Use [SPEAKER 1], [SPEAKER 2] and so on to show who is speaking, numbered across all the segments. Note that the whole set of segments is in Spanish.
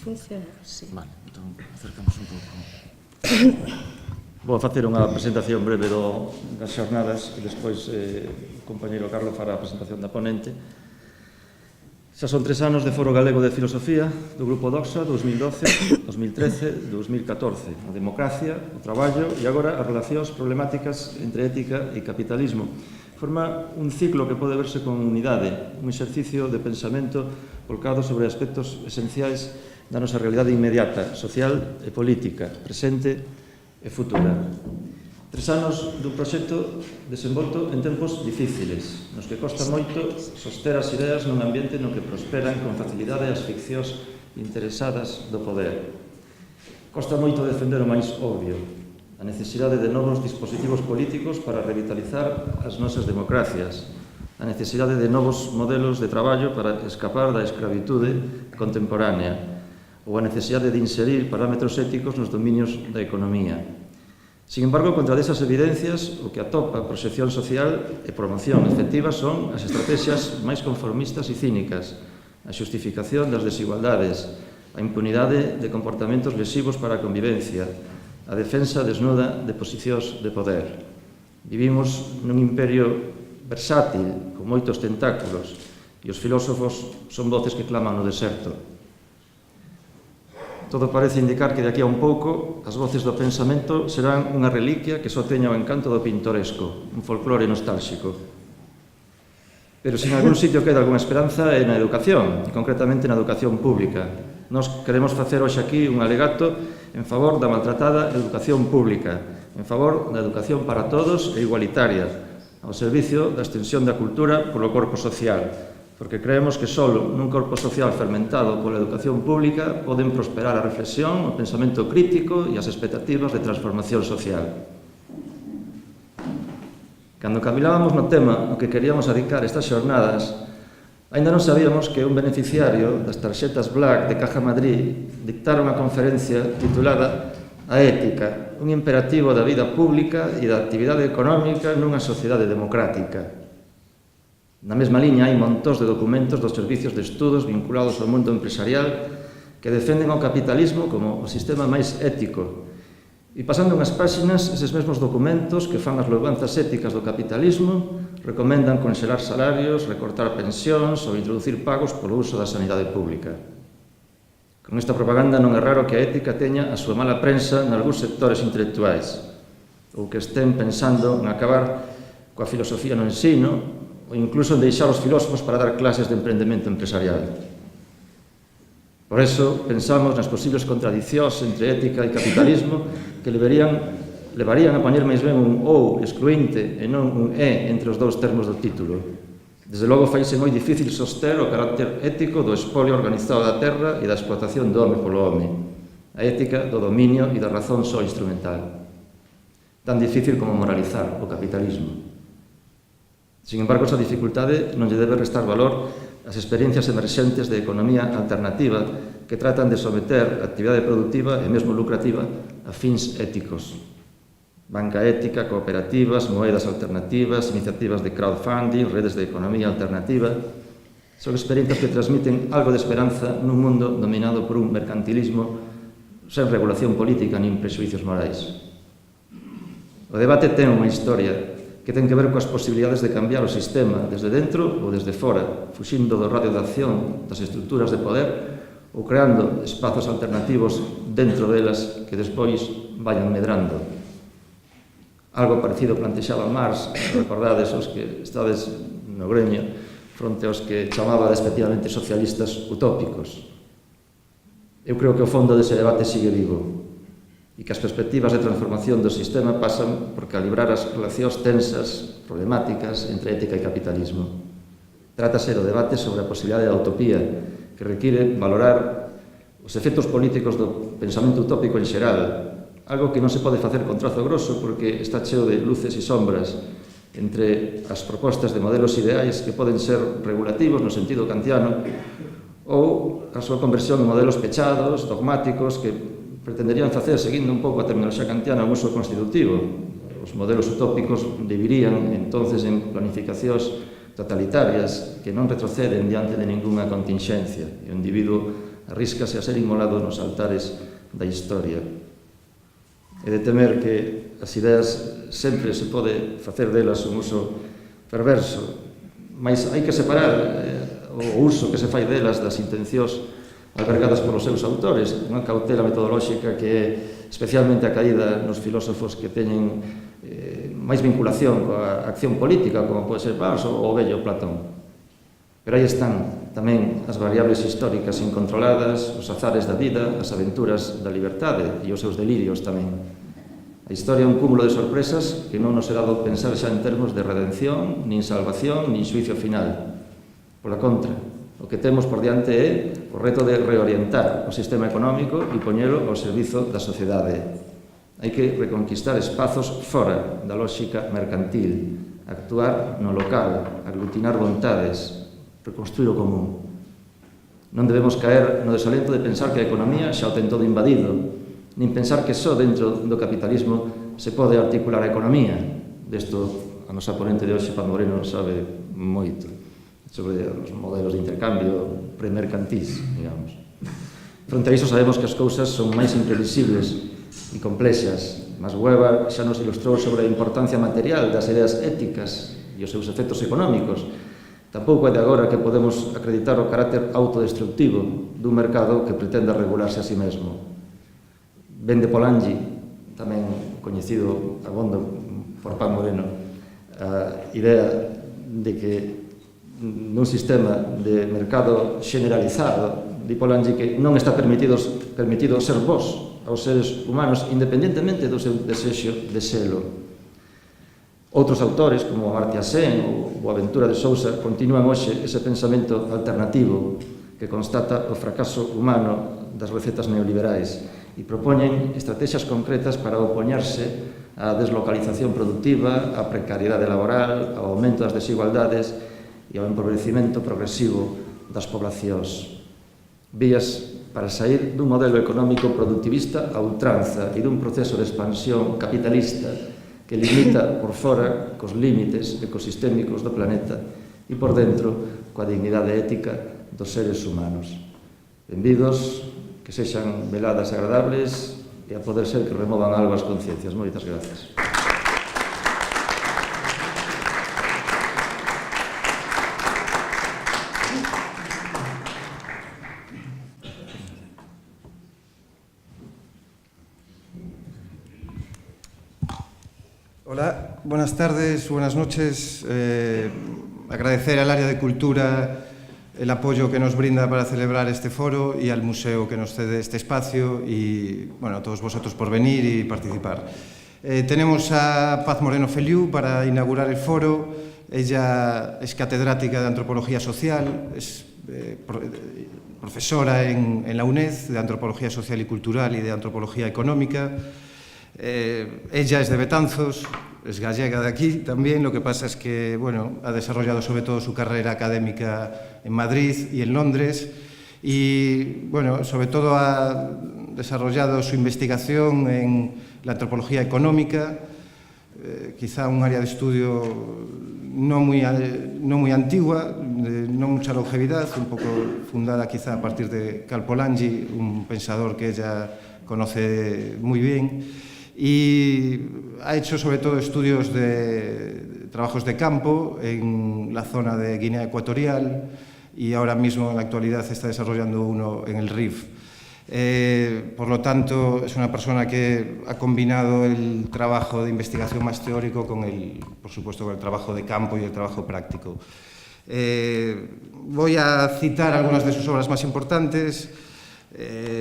[SPEAKER 1] Funciona, sí.
[SPEAKER 2] Vale, entón, acercamos un pouco. Vou facer unha presentación breve das xornadas e despois o compañeiro Carlos fará a presentación da ponente. Xa son 3 anos de Foro Galego de Filosofía do Grupo Doxa, 2012, 2013, 2014. A democracia, o traballo e agora as relacións problemáticas entre ética e capitalismo. Forma un ciclo que pode verse con unidade, un exercicio de pensamento volcado sobre aspectos esenciais da nosa realidade inmediata, social e política, presente e futura. 3 anos dun proxecto desenvolto en tempos difíciles, nos que costa moito soster as ideas nun ambiente no que prosperan con facilidade as ficcións interesadas do poder. Costa moito defender o máis obvio, a necesidade de novos dispositivos políticos para revitalizar as nosas democracias, a necesidade de novos modelos de traballo para escapar da escravitude contemporánea, ou a necesidade de inserir parámetros éticos nos dominios da economía. Sin embargo, contra desas evidencias, o que atopa a proxección social e promoción efectiva son as estrategias máis conformistas e cínicas, a xustificación das desigualdades, a impunidade de comportamentos lesivos para a convivencia, a defensa desnuda de posicións de poder. Vivimos nun imperio versátil, con moitos tentáculos, e os filósofos son voces que claman no deserto. Todo parece indicar que de aquí a un pouco as voces do pensamento serán unha reliquia que só teña o encanto do pintoresco, un folclore nostálxico. Pero se en algún sitio queda algunha esperanza é na educación, e concretamente na educación pública. Nós queremos facer hoxe aquí un alegato en favor da maltratada educación pública, en favor da educación para todos e igualitaria, ao servicio da extensión da cultura polo corpo social, porque creemos que só nun corpo social fermentado pola educación pública poden prosperar a reflexión, o pensamento crítico e as expectativas de transformación social. Cando camilábamos no tema ao que queríamos adicar estas xornadas, aínda non sabíamos que un beneficiario das tarxetas Black de Caja Madrid dictara unha conferencia titulada A ética, un imperativo da vida pública e da actividade económica nunha sociedade democrática. Na mesma liña hai montóns de documentos dos servicios de estudos vinculados ao mundo empresarial que defenden o capitalismo como o sistema máis ético. E pasando unhas páxinas, eses mesmos documentos que fan as louvanzas éticas do capitalismo recomendan conxelar salarios, recortar pensións ou introducir pagos polo uso da sanidade pública. Con esta propaganda non é raro que a ética teña a súa mala prensa nalgúns sectores intelectuais ou que estén pensando en acabar coa filosofía no ensino ou incluso en deixar os filósofos para dar clases de emprendemento empresarial. Por eso, pensamos nas posibles contradicións entre ética e capitalismo que levarían a poñer máis ben un ou excluinte e non un e entre os dous termos do título. Desde logo, faise moi difícil soster o carácter ético do espolio organizado da terra e da explotación do home polo home, a ética do dominio e da razón só instrumental. Tan difícil como moralizar o capitalismo. Sin embargo, esa dificultade non lle debe restar valor ás experiencias emerxentes de economía alternativa que tratan de someter a actividade productiva e mesmo lucrativa a fins éticos. Banca ética, cooperativas, moedas alternativas, iniciativas de crowdfunding, redes de economía alternativa, son experiencias que transmiten algo de esperanza nun mundo dominado por un mercantilismo sen regulación política nin prexuicios morais. O debate ten unha historia que ten que ver coas posibilidades de cambiar o sistema desde dentro ou desde fora, fuxindo do radio de acción das estruturas de poder ou creando espazos alternativos dentro delas que despois vayan medrando. Algo parecido plantexaba Marx, recordades os que estades no gremio, fronte aos que chamaba despectivamente socialistas utópicos. Eu creo que o fondo dese debate sigue vivo, e que as perspectivas de transformación do sistema pasan por calibrar as relacións tensas, problemáticas, entre ética e capitalismo. Trátase do debate sobre a posibilidade da utopía, que require valorar os efectos políticos do pensamento utópico en xeral, algo que non se pode facer con trazo grosso porque está cheo de luces e sombras entre as propostas de modelos ideais que poden ser regulativos no sentido kantiano ou a súa conversión en modelos pechados, dogmáticos, que pretenderían facer, seguindo un pouco a terminoloxía kantiana, un uso constitutivo. Os modelos utópicos vivirían entonces en planificacións totalitarias que non retroceden diante de ningunha continxencia. O individuo arríscase a ser inmolado nos altares da historia. É de temer que as ideas sempre se pode facer delas un uso perverso, mas hai que separar o uso que se fai delas das intencións albergadas polos seus autores, unha cautela metodolóxica que é especialmente acaída nos filósofos que teñen máis vinculación coa acción política, como pode ser Marx ou o vello Platón. Pero aí están tamén as variables históricas incontroladas, os azares da vida, as aventuras da liberdade e os seus delirios tamén. A historia é un cúmulo de sorpresas que non nos é dado pensar xa en termos de redención, nin salvación, nin xuicio final. Pola contra, o que temos por diante é o reto de reorientar o sistema económico e poñelo ao servizo da sociedade. Hai que reconquistar espazos fora da lógica mercantil, actuar no local, aglutinar vontades, reconstruir o común. Non debemos caer no desalento de pensar que a economía xa o ten todo invadido, nin pensar que só dentro do capitalismo se pode articular a economía. Desto a nosa ponente de hoxe, Paz Moreno, sabe moito sobre os modelos de intercambio premercantís, digamos. Fronte a iso sabemos que as cousas son máis imprevisibles e complexas, mas Weber xa nos ilustrou sobre a importancia material das ideas éticas e os seus efectos económicos. Tampouco é de agora que podemos acreditar o carácter autodestructivo dun mercado que pretenda regularse a sí mesmo. Ben de Polanyi, tamén coñecido abondo por Paz Moreno, a idea de que nun sistema de mercado generalizado, di Polanyi que non está permitido ser vos aos seres humanos independentemente do seu desexo de selo. Outros autores, como Amartya Sen ou Boaventura de Sousa, continúan hoxe ese pensamento alternativo que constata o fracaso humano das recetas neoliberais e propoñen estrategias concretas para opoñerse á deslocalización productiva, á precariedade laboral, ao aumento das desigualdades e ao empobrecimento progresivo das poblacións. Vías para sair dun modelo económico productivista a ultranza e dun proceso de expansión capitalista que limita por fora cos límites ecosistémicos do planeta e por dentro coa dignidade ética dos seres humanos. Benvidos, que sexan veladas agradables e a poder ser que removan algo as conciencias. Moitas gracias.
[SPEAKER 1] Hola, buenas tardes, buenas noches. Agradecer al área de cultura el apoyo que nos brinda para celebrar este foro y al museo que nos cede este espacio y bueno, a todos vosotros por venir y participar. Tenemos a Paz Moreno Feliu para inaugurar el foro. Ella es catedrática de Antropología Social, es profesora en la UNED de Antropología Social y Cultural y de Antropología Económica. Ella es de Betanzos, es gallega de aquí también, lo que pasa es que bueno, ha desarrollado sobre todo su carrera académica en Madrid y en Londres y bueno, sobre todo ha desarrollado su investigación en la antropología económica, quizá un área de estudio no muy antigua, de no mucha longevidad, un poco fundada quizá a partir de Karl Polanyi, un pensador que ella conoce muy bien. Y ha hecho sobre todo estudios de trabajos de campo en la zona de Guinea Ecuatorial y ahora mismo en la actualidad está desarrollando uno en el Rif. Por lo tanto, es una persona que ha combinado el trabajo de investigación más teórico con por supuesto, con el trabajo de campo y el trabajo práctico. Voy a citar algunas de sus obras más importantes.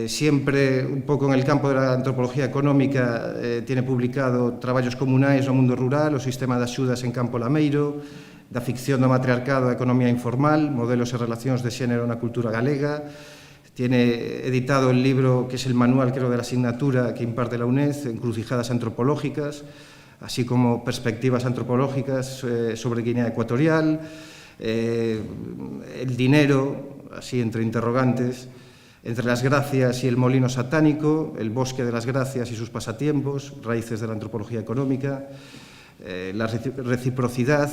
[SPEAKER 1] Siempre un pouco en el campo de la antropología económica tiene publicado traballos comunais no mundo rural, o sistema de axudas en campo lameiro, da ficción do matriarcado a economía informal, modelos e relacións de xénero na cultura galega. Tiene editado el libro que es el manual, creo, de la asignatura que imparte la UNED, Encrucijadas antropológicas, así como perspectivas antropológicas sobre Guinea Ecuatorial, el dinero, así entre interrogantes, Entre las gracias y el molino satánico, el bosque de las gracias y sus pasatiempos, raíces de la antropología económica, la reciprocidad,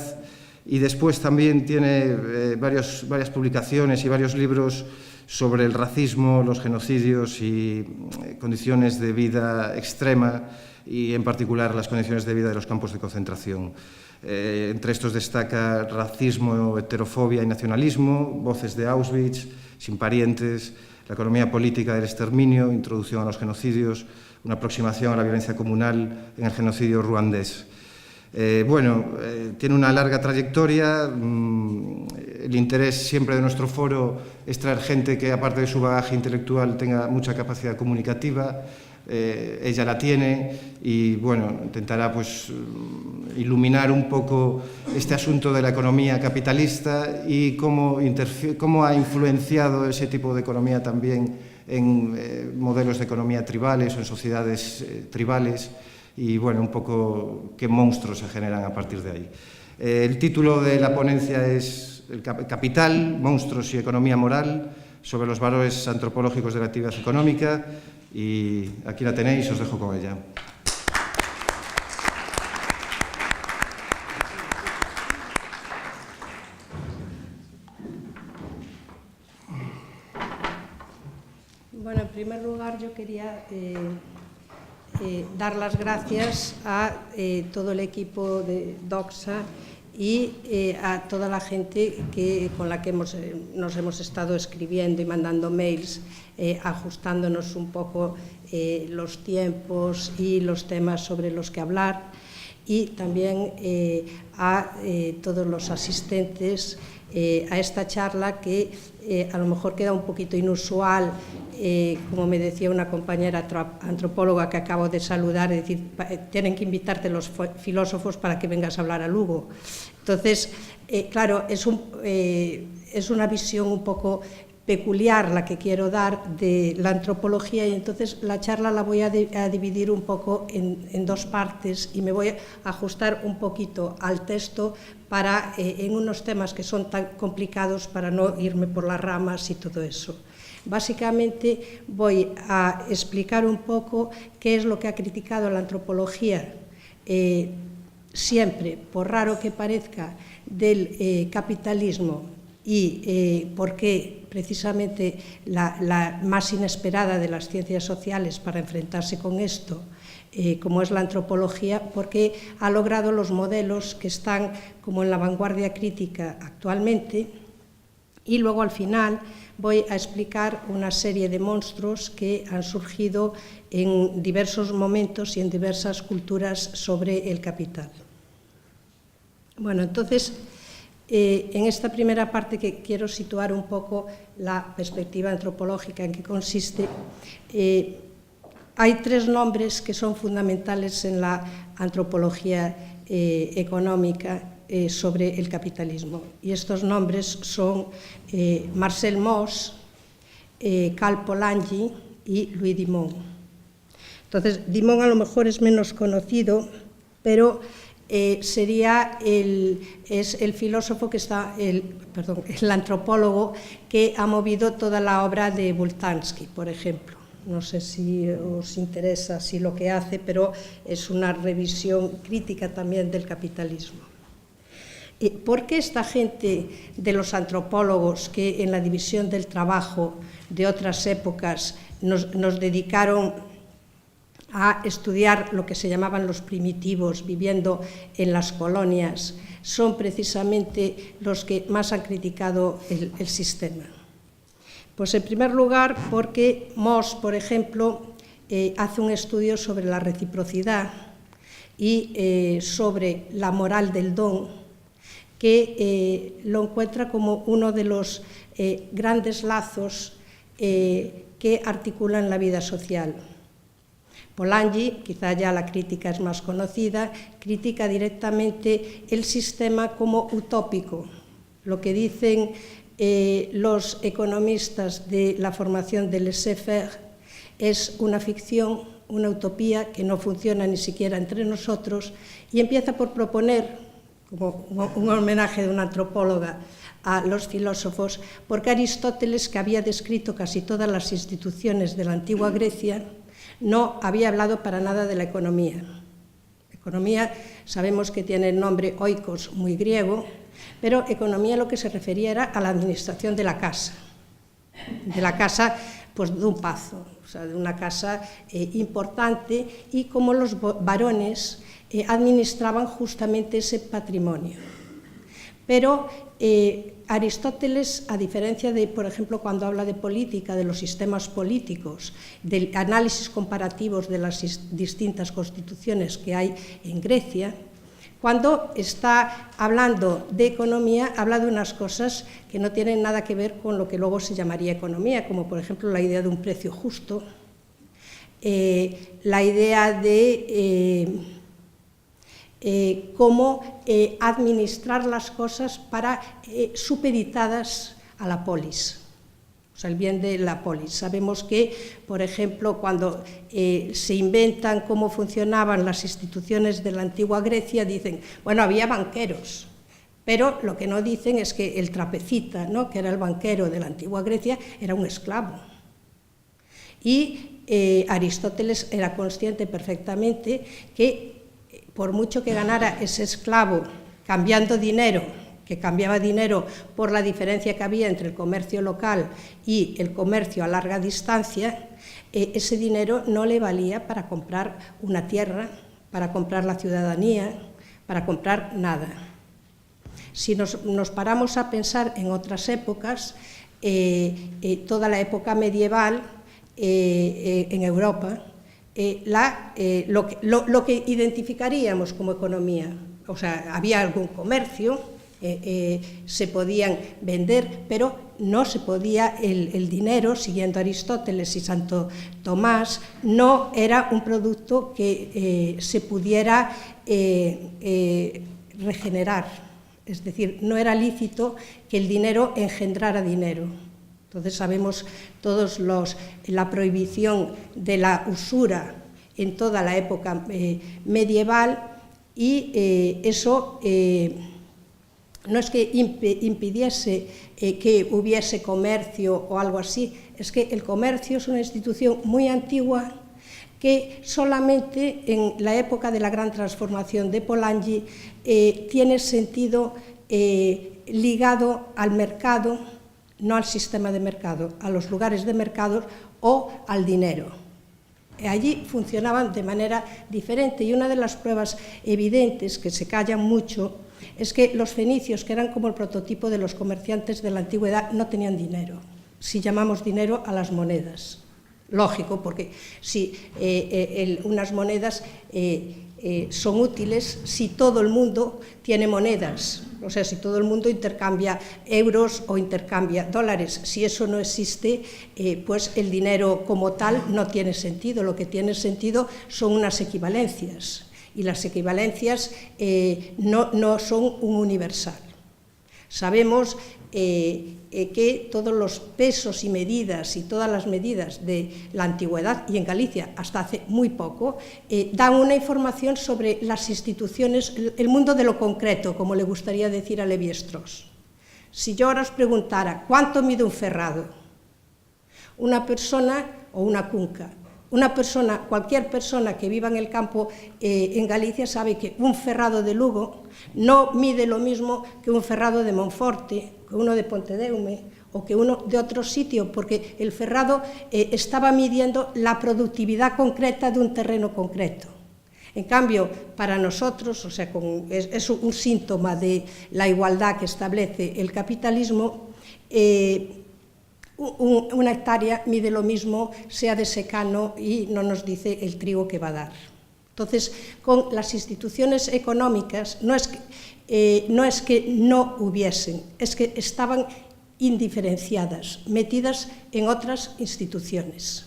[SPEAKER 1] y después también tiene varias publicaciones y varios libros sobre el racismo, los genocidios y condiciones de vida extrema y, en particular, las condiciones de vida de los campos de concentración. Entre estos destaca racismo, heterofobia y nacionalismo, voces de Auschwitz, sin parientes, la economía política del exterminio, introducción a los genocidios, una aproximación a la violencia comunal en el genocidio ruandés. Tiene una larga trayectoria. El interés siempre de nuestro foro es traer gente que, aparte de su bagaje intelectual, tenga mucha capacidad comunicativa. Ella la tiene y, intentará iluminar un poco este asunto de la economía capitalista y cómo ha influenciado ese tipo de economía también en modelos de economía tribales o en sociedades tribales y, un poco qué monstruos se generan a partir de ahí. El título de la ponencia es El Capital, Monstruos y Economía Moral, sobre los valores antropológicos de la actividad económica, y aquí la tenéis, os dejo con ella.
[SPEAKER 3] Bueno, en primer lugar yo quería dar las gracias a todo el equipo de Doxa y a toda la gente con la que nos hemos estado escribiendo y mandando mails, ajustándonos un poco los tiempos y los temas sobre los que hablar, y también a todos los asistentes a esta charla que a lo mejor queda un poquito inusual, como me decía una compañera antropóloga que acabo de saludar, es decir, tienen que invitarte los filósofos para que vengas a hablar a Lugo. Entonces, claro, es una visión un poco peculiar la que quiero dar de la antropología, y entonces la charla la voy a dividir un poco en dos partes y me voy a ajustar un poquito al texto para en unos temas que son tan complicados para no irme por las ramas y todo eso. Básicamente voy a explicar un poco qué es lo que ha criticado la antropología, siempre, por raro que parezca, del capitalismo, y por qué precisamente la más inesperada de las ciencias sociales para enfrentarse con esto, como es la antropología, porque ha logrado los modelos que están como en la vanguardia crítica actualmente. Y luego, al final, voy a explicar una serie de monstruos que han surgido en diversos momentos y en diversas culturas sobre el capital. Bueno, entonces, en esta primera parte, que quiero situar un poco la perspectiva antropológica en que consiste, hay tres nombres que son fundamentales en la antropología económica sobre el capitalismo. Y estos nombres son Marcel Mauss, Karl Polanyi y Louis Dimon. Entonces, Dimon a lo mejor es menos conocido, pero sería el filósofo que está, el antropólogo que ha movido toda la obra de Boltanski, por ejemplo. No sé si os interesa así lo que hace, pero es una revisión crítica también del capitalismo. ¿Por qué esta gente de los antropólogos que en la división del trabajo de otras épocas nos dedicaron a estudiar lo que se llamaban los primitivos viviendo en las colonias, son precisamente los que más han criticado el sistema? Pues en primer lugar porque Mauss, por ejemplo, hace un estudio sobre la reciprocidad y sobre la moral del don, que lo encuentra como uno de los grandes lazos que articulan la vida social. Polanyi, quizá ya la crítica es más conocida, critica directamente el sistema como utópico. Lo que dicen los economistas de la formación de laissez-faire es una ficción, una utopía que no funciona ni siquiera entre nosotros, y empieza por proponer, como un homenaje de una antropóloga a los filósofos, porque Aristóteles, que había descrito casi todas las instituciones de la antigua Grecia, no había hablado para nada de la economía. Economía, sabemos que tiene el nombre oikos, muy griego, pero economía lo que se refería era a la administración de la casa. de la casa pues, de un pazo, o sea, de una casa importante, y cómo los varones administraban justamente ese patrimonio. Pero Aristóteles, a diferencia de, por ejemplo, cuando habla de política, de los sistemas políticos, del análisis comparativos de las distintas constituciones que hay en Grecia, cuando está hablando de economía, habla de unas cosas que no tienen nada que ver con lo que luego se llamaría economía, como por ejemplo la idea de un precio justo, la idea de cómo administrar las cosas para supeditadas a la polis, o sea, el bien de la polis. Sabemos que, por ejemplo, cuando se inventan cómo funcionaban las instituciones de la antigua Grecia, dicen, bueno, había banqueros, pero lo que no dicen es que el trapecita, ¿no?, que era el banquero de la antigua Grecia, era un esclavo. Y Aristóteles era consciente perfectamente que por mucho que ganara ese esclavo cambiando dinero, que cambiaba dinero por la diferencia que había entre el comercio local y el comercio a larga distancia, ese dinero no le valía para comprar una tierra, para comprar la ciudadanía, para comprar nada. Si nos paramos a pensar en otras épocas, toda la época medieval en Europa, lo que identificaríamos como economía, o sea, había algún comercio, se podían vender, pero no se podía, el dinero, siguiendo Aristóteles y Santo Tomás, no era un producto que se pudiera regenerar, es decir, no era lícito que el dinero engendrara dinero. Entonces sabemos todos la prohibición de la usura en toda la época medieval, y eso no es que impidiese que hubiese comercio o algo así, es que el comercio es una institución muy antigua que solamente en la época de la gran transformación de Polanyi tiene sentido ligado al mercado, no al sistema de mercado, a los lugares de mercado o al dinero. Allí funcionaban de manera diferente, y una de las pruebas evidentes, que se callan mucho, es que los fenicios, que eran como el prototipo de los comerciantes de la antigüedad, no tenían dinero, si llamamos dinero a las monedas. Lógico, porque si unas monedas son útiles si todo el mundo tiene monedas, o sea, si todo el mundo intercambia euros o intercambia dólares. Si eso no existe, pues el dinero como tal no tiene sentido. Lo que tiene sentido son unas equivalencias, y las equivalencias no son un universal. Sabemos que todos los pesos y medidas y todas las medidas de la antigüedad, y en Galicia hasta hace muy poco, dan una información sobre las instituciones, el mundo de lo concreto, como le gustaría decir a Levi-Strauss. Si yo ahora os preguntara cuánto mide un ferrado, una persona o una cunca, cualquier persona que viva en el campo en Galicia sabe que un ferrado de Lugo no mide lo mismo que un ferrado de Monforte, que uno de Pontedeume o que uno de otro sitio, porque el ferrado estaba midiendo la productividad concreta de un terreno concreto. En cambio, para nosotros, o sea, es un síntoma de la igualdad que establece el capitalismo. Una hectárea mide lo mismo, sea de secano, y no nos dice el trigo que va a dar. Entonces, con las instituciones económicas no es que no hubiesen, es que estaban indiferenciadas, metidas en otras instituciones.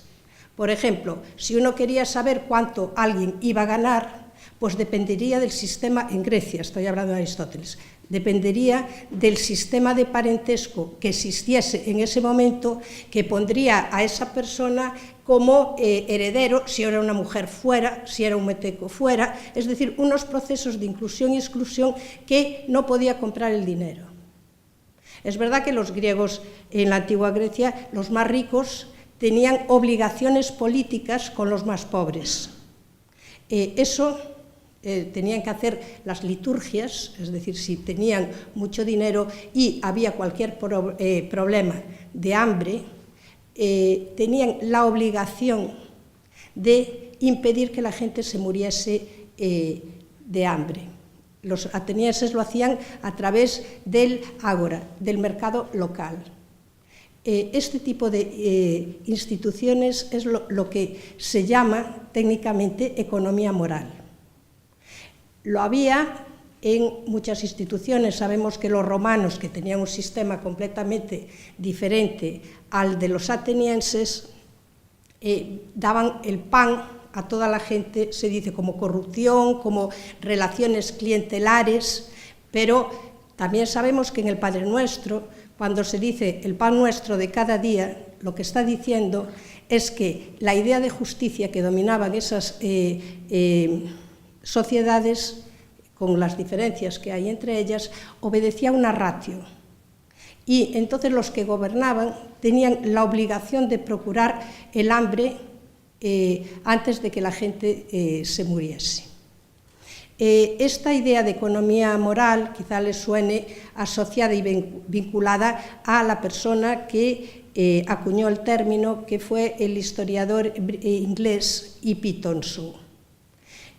[SPEAKER 3] Por ejemplo, si uno quería saber cuánto alguien iba a ganar, pues dependería del sistema, en Grecia, estoy hablando de Aristóteles, dependería del sistema de parentesco que existiese en ese momento, que pondría a esa persona como heredero, si era una mujer fuera, si era un meteco fuera, es decir, unos procesos de inclusión y exclusión que no podía comprar el dinero. Es verdad que los griegos en la antigua Grecia, los más ricos, tenían obligaciones políticas con los más pobres. Tenían que hacer las liturgias, es decir, si tenían mucho dinero y había cualquier problema de hambre, tenían la obligación de impedir que la gente se muriese de hambre. Los atenienses lo hacían a través del ágora, del mercado local. Este tipo de instituciones es lo que se llama técnicamente economía moral. Lo había en muchas instituciones. Sabemos que los romanos, que tenían un sistema completamente diferente al de los atenienses, daban el pan a toda la gente, se dice como corrupción, como relaciones clientelares, pero también sabemos que en el Padre Nuestro, cuando se dice el pan nuestro de cada día, lo que está diciendo es que la idea de justicia que dominaban esas sociedades, con las diferencias que hay entre ellas, obedecía una ratio. Y entonces los que gobernaban tenían la obligación de procurar el hambre antes de que la gente se muriese. Esta idea de economía moral quizá les suene asociada y vinculada a la persona que acuñó el término, que fue el historiador inglés E.P. Thompson.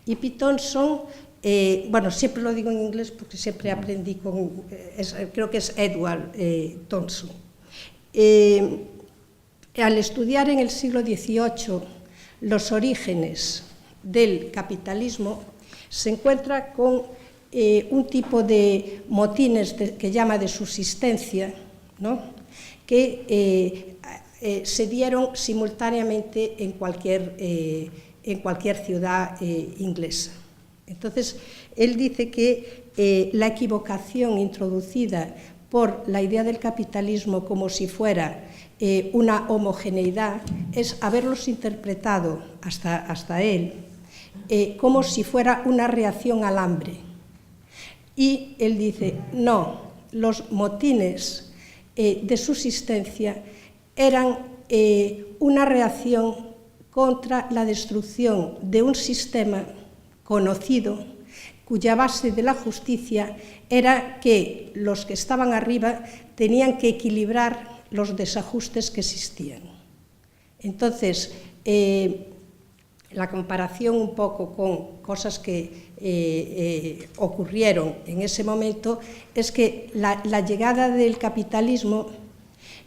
[SPEAKER 3] E.P. Thompson, bueno, siempre lo digo en inglés porque siempre aprendí con, creo que es Edward Thompson. Al estudiar en el siglo XVIII los orígenes del capitalismo, se encuentra con un tipo de motines que llama de subsistencia, ¿no?, que se dieron simultáneamente en cualquier ciudad inglesa. Entonces, él dice que la equivocación introducida por la idea del capitalismo como si fuera una homogeneidad es haberlos interpretado hasta él como si fuera una reacción al hambre. Y él dice, no, los motines de subsistencia eran una reacción contra la destrucción de un sistema conocido, cuya base de la justicia era que los que estaban arriba tenían que equilibrar los desajustes que existían. Entonces, la comparación un poco con cosas que ocurrieron en ese momento es que la llegada del capitalismo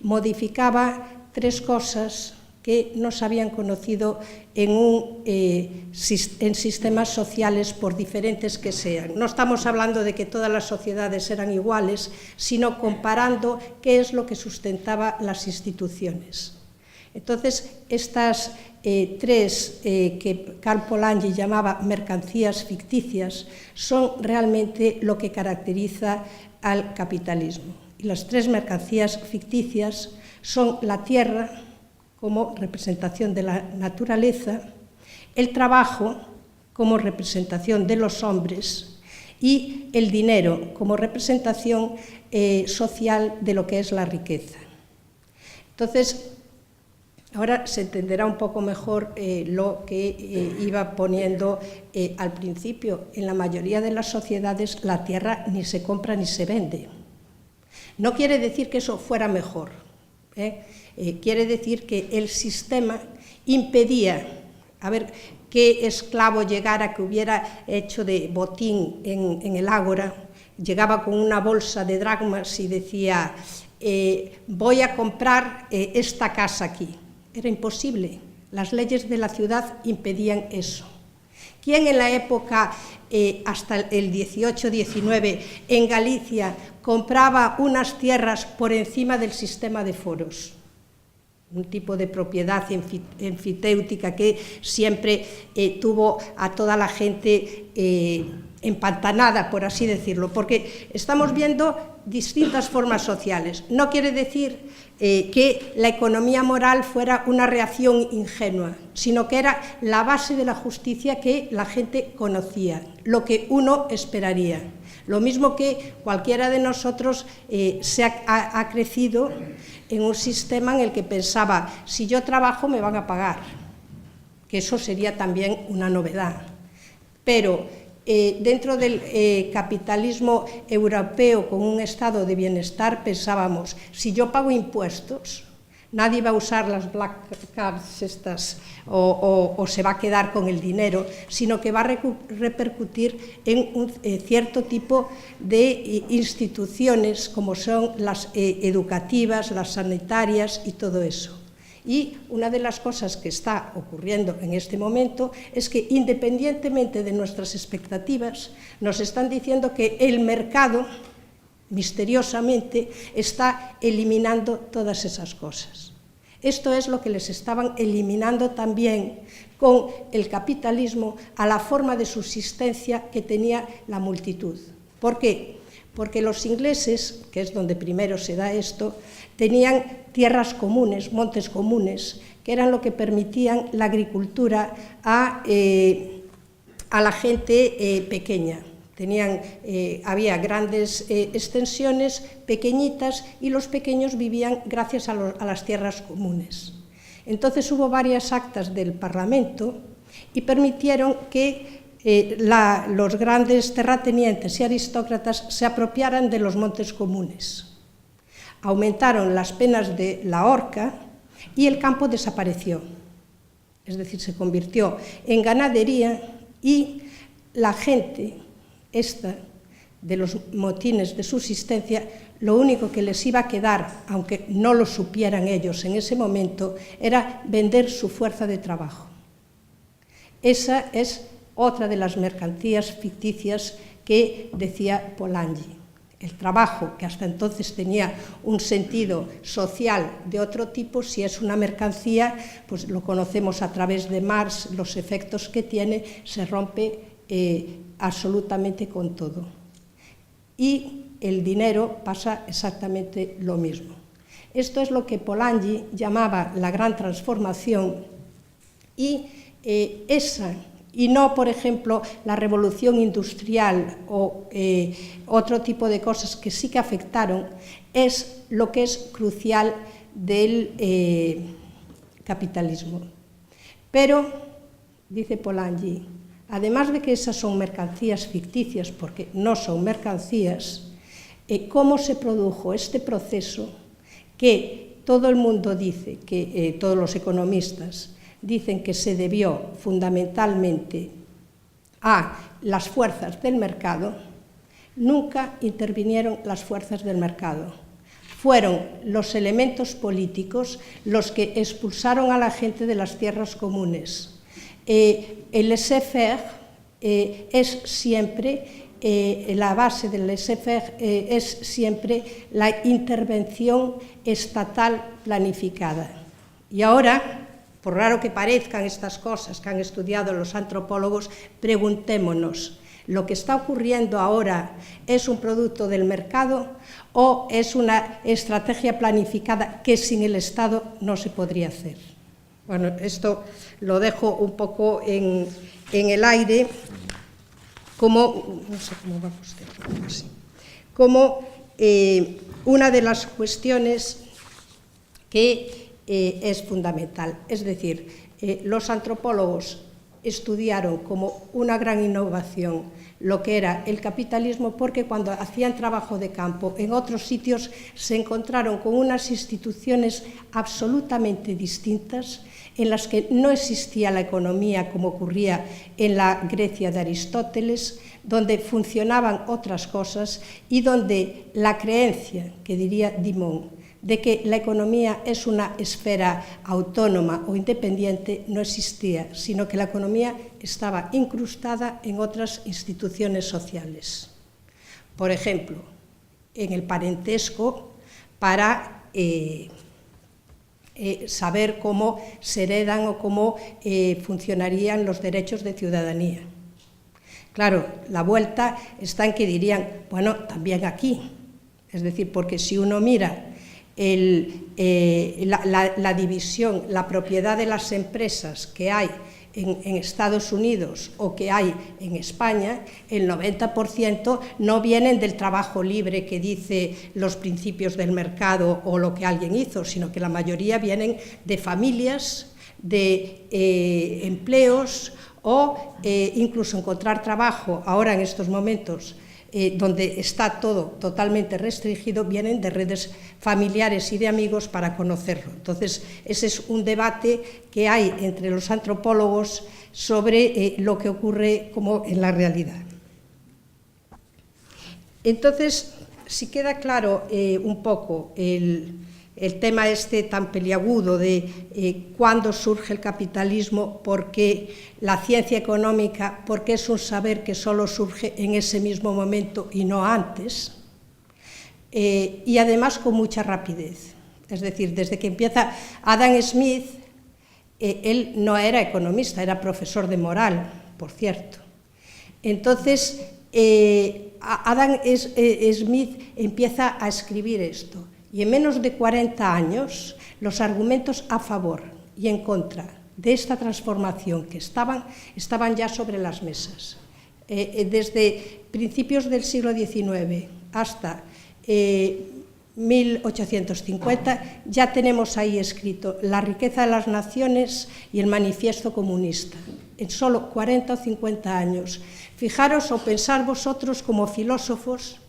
[SPEAKER 3] modificaba tres cosas que no se habían conocido en sistemas sociales, por diferentes que sean. No estamos hablando de que todas las sociedades eran iguales, sino comparando qué es lo que sustentaba las instituciones. Entonces, estas tres que Karl Polanyi llamaba mercancías ficticias son realmente lo que caracteriza al capitalismo. Y las tres mercancías ficticias son la tierra como representación de la naturaleza, el trabajo como representación de los hombres y el dinero como representación social de lo que es la riqueza. Entonces, ahora se entenderá un poco mejor lo que iba poniendo al principio. En la mayoría de las sociedades la tierra ni se compra ni se vende. No quiere decir que eso fuera mejor, quiere decir que el sistema impedía, a ver, qué esclavo llegara, que hubiera hecho de botín en el ágora, llegaba con una bolsa de dracmas y decía, voy a comprar esta casa aquí. Era imposible, las leyes de la ciudad impedían eso. ¿Quién en la época, hasta el 18-19, en Galicia, compraba unas tierras por encima del sistema de foros? Un tipo de propiedad enfiteutica que siempre tuvo a toda la gente empantanada, por así decirlo, porque estamos viendo distintas formas sociales. No quiere decir que la economía moral fuera una reacción ingenua, sino que era la base de la justicia que la gente conocía, lo que uno esperaría. Lo mismo que cualquiera de nosotros ha crecido en un sistema en el que pensaba, si yo trabajo me van a pagar, que eso sería también una novedad. Pero dentro del capitalismo europeo con un estado de bienestar pensábamos, si yo pago impuestos, nadie va a usar las black cards estas o se va a quedar con el dinero, sino que va a repercutir en un cierto tipo de instituciones como son las educativas, las sanitarias y todo eso. Y una de las cosas que está ocurriendo en este momento es que, independientemente de nuestras expectativas, nos están diciendo que el mercado, misteriosamente, está eliminando todas esas cosas. Esto es lo que les estaban eliminando también con el capitalismo a la forma de subsistencia que tenía la multitud. ¿Por qué? Porque los ingleses, que es donde primero se da esto, tenían tierras comunes, montes comunes, que eran lo que permitían la agricultura a la gente pequeña. Había grandes extensiones pequeñitas y los pequeños vivían gracias a las tierras comunes. Entonces hubo varias actas del Parlamento y permitieron que los grandes terratenientes y aristócratas se apropiaran de los montes comunes. Aumentaron las penas de la horca y el campo desapareció. Es decir, se convirtió en ganadería y la gente de los motines de subsistencia, lo único que les iba a quedar, aunque no lo supieran ellos en ese momento, era vender su fuerza de trabajo. Esa es otra de las mercancías ficticias que decía Polanyi. El trabajo, que hasta entonces tenía un sentido social de otro tipo, si es una mercancía, pues lo conocemos a través de Marx, los efectos que tiene, se rompe absolutamente con todo. Y el dinero pasa exactamente lo mismo. Esto es lo que Polanyi llamaba la gran transformación y no, por ejemplo, la revolución industrial o otro tipo de cosas que sí que afectaron, es lo que es crucial del capitalismo. Pero, dice Polanyi, además de que esas son mercancías ficticias, porque no son mercancías, ¿cómo se produjo este proceso que todo el mundo dice, que todos los economistas dicen que se debió fundamentalmente a las fuerzas del mercado? Nunca intervinieron las fuerzas del mercado. Fueron los elementos políticos los que expulsaron a la gente de las tierras comunes. El laissez-faire es siempre, la base del laissez-faire es siempre la intervención estatal planificada. Y ahora, por raro que parezcan estas cosas que han estudiado los antropólogos, preguntémonos, ¿lo que está ocurriendo ahora es un producto del mercado o es una estrategia planificada que sin el Estado no se podría hacer? Bueno, esto lo dejo un poco en el aire, como, no sé cómo va usted, así, como una de las cuestiones que es fundamental. Es decir, los antropólogos estudiaron como una gran innovación lo que era el capitalismo, porque cuando hacían trabajo de campo en otros sitios se encontraron con unas instituciones absolutamente distintas, en las que no existía la economía como ocurría en la Grecia de Aristóteles, donde funcionaban otras cosas y donde la creencia, que diría Dimon, de que la economía es una esfera autónoma o independiente no existía, sino que la economía estaba incrustada en otras instituciones sociales. Por ejemplo, en el parentesco, para saber cómo se heredan o cómo funcionarían los derechos de ciudadanía. Claro, la vuelta está en que dirían, bueno, también aquí. Es decir, porque si uno mira la división, la propiedad de las empresas que hay en Estados Unidos o que hay en España, el 90% no vienen del trabajo libre que dice los principios del mercado o lo que alguien hizo, sino que la mayoría vienen de familias, de empleos o incluso encontrar trabajo ahora en estos momentos donde está todo totalmente restringido, vienen de redes familiares y de amigos para conocerlo. Entonces, ese es un debate que hay entre los antropólogos sobre lo que ocurre como en la realidad. Entonces, si queda claro un poco el tema este tan peliagudo de cuándo surge el capitalismo, por qué la ciencia económica, por qué es un saber que solo surge en ese mismo momento y no antes, y además con mucha rapidez. Es decir, desde que empieza Adam Smith, él no era economista, era profesor de moral, por cierto. Entonces, Adam Smith empieza a escribir esto. Y en menos de 40 años, los argumentos a favor y en contra de esta transformación que estaban ya sobre las mesas. Desde principios del siglo XIX hasta 1850 ya tenemos ahí escrito La riqueza de las naciones y el manifiesto comunista. En solo 40 o 50 años. Fijaros o pensar vosotros como filósofos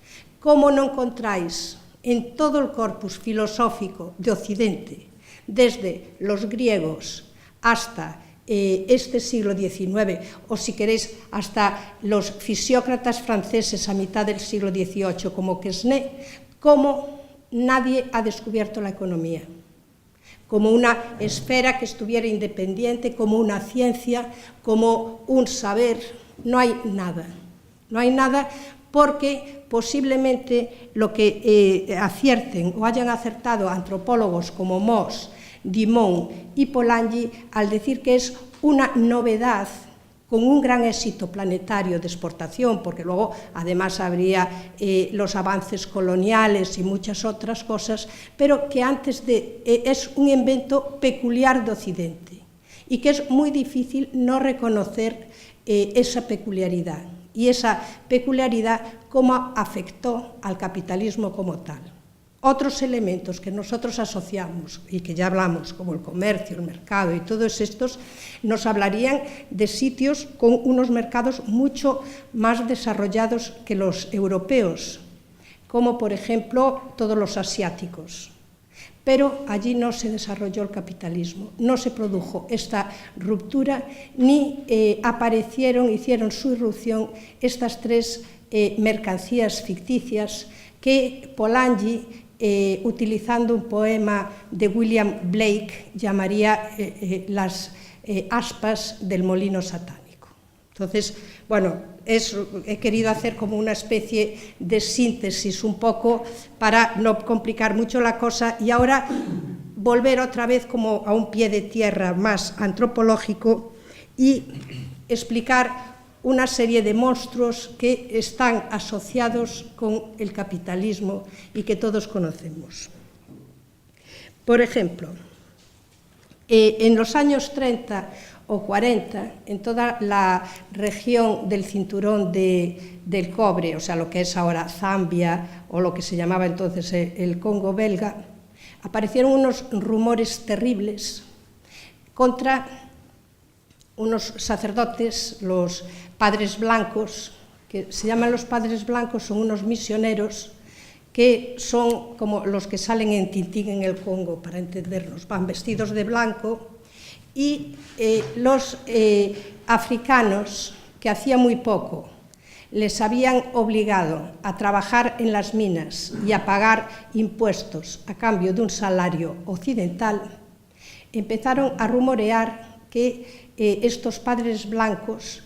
[SPEAKER 3] cómo no encontráis en todo el corpus filosófico de Occidente, desde los griegos hasta este siglo XIX, o si queréis, hasta los fisiócratas franceses a mitad del siglo XVIII, como Quesnay, cómo nadie ha descubierto la economía, como una esfera que estuviera independiente, como una ciencia, como un saber. No hay nada. No hay nada porque posiblemente lo que acierten o hayan acertado antropólogos como Moss, Dimon y Polanyi al decir que es una novedad con un gran éxito planetario de exportación, porque luego además habría los avances coloniales y muchas otras cosas, pero que es un invento peculiar de Occidente y que es muy difícil no reconocer esa peculiaridad. Y esa peculiaridad cómo afectó al capitalismo como tal. Otros elementos que nosotros asociamos y que ya hablamos, como el comercio, el mercado y todos estos, nos hablarían de sitios con unos mercados mucho más desarrollados que los europeos, como por ejemplo todos los asiáticos. Pero allí no se desarrolló el capitalismo, no se produjo esta ruptura, ni hicieron su irrupción estas tres mercancías ficticias que Polanyi, utilizando un poema de William Blake, llamaría las aspas del molino satánico. Entonces, bueno, he querido hacer como una especie de síntesis un poco para no complicar mucho la cosa y ahora volver otra vez como a un pie de tierra más antropológico y explicar una serie de monstruos que están asociados con el capitalismo y que todos conocemos. Por ejemplo, en los años 30 o 40, en toda la región del cinturón del cobre, o sea, lo que es ahora Zambia o lo que se llamaba entonces el Congo belga, aparecieron unos rumores terribles contra unos sacerdotes, los padres blancos, que se llaman los padres blancos, son unos misioneros que son como los que salen en Tintín en el Congo, para entendernos, van vestidos de blanco, y los africanos, que hacía muy poco les habían obligado a trabajar en las minas y a pagar impuestos a cambio de un salario occidental, empezaron a rumorear que estos padres blancos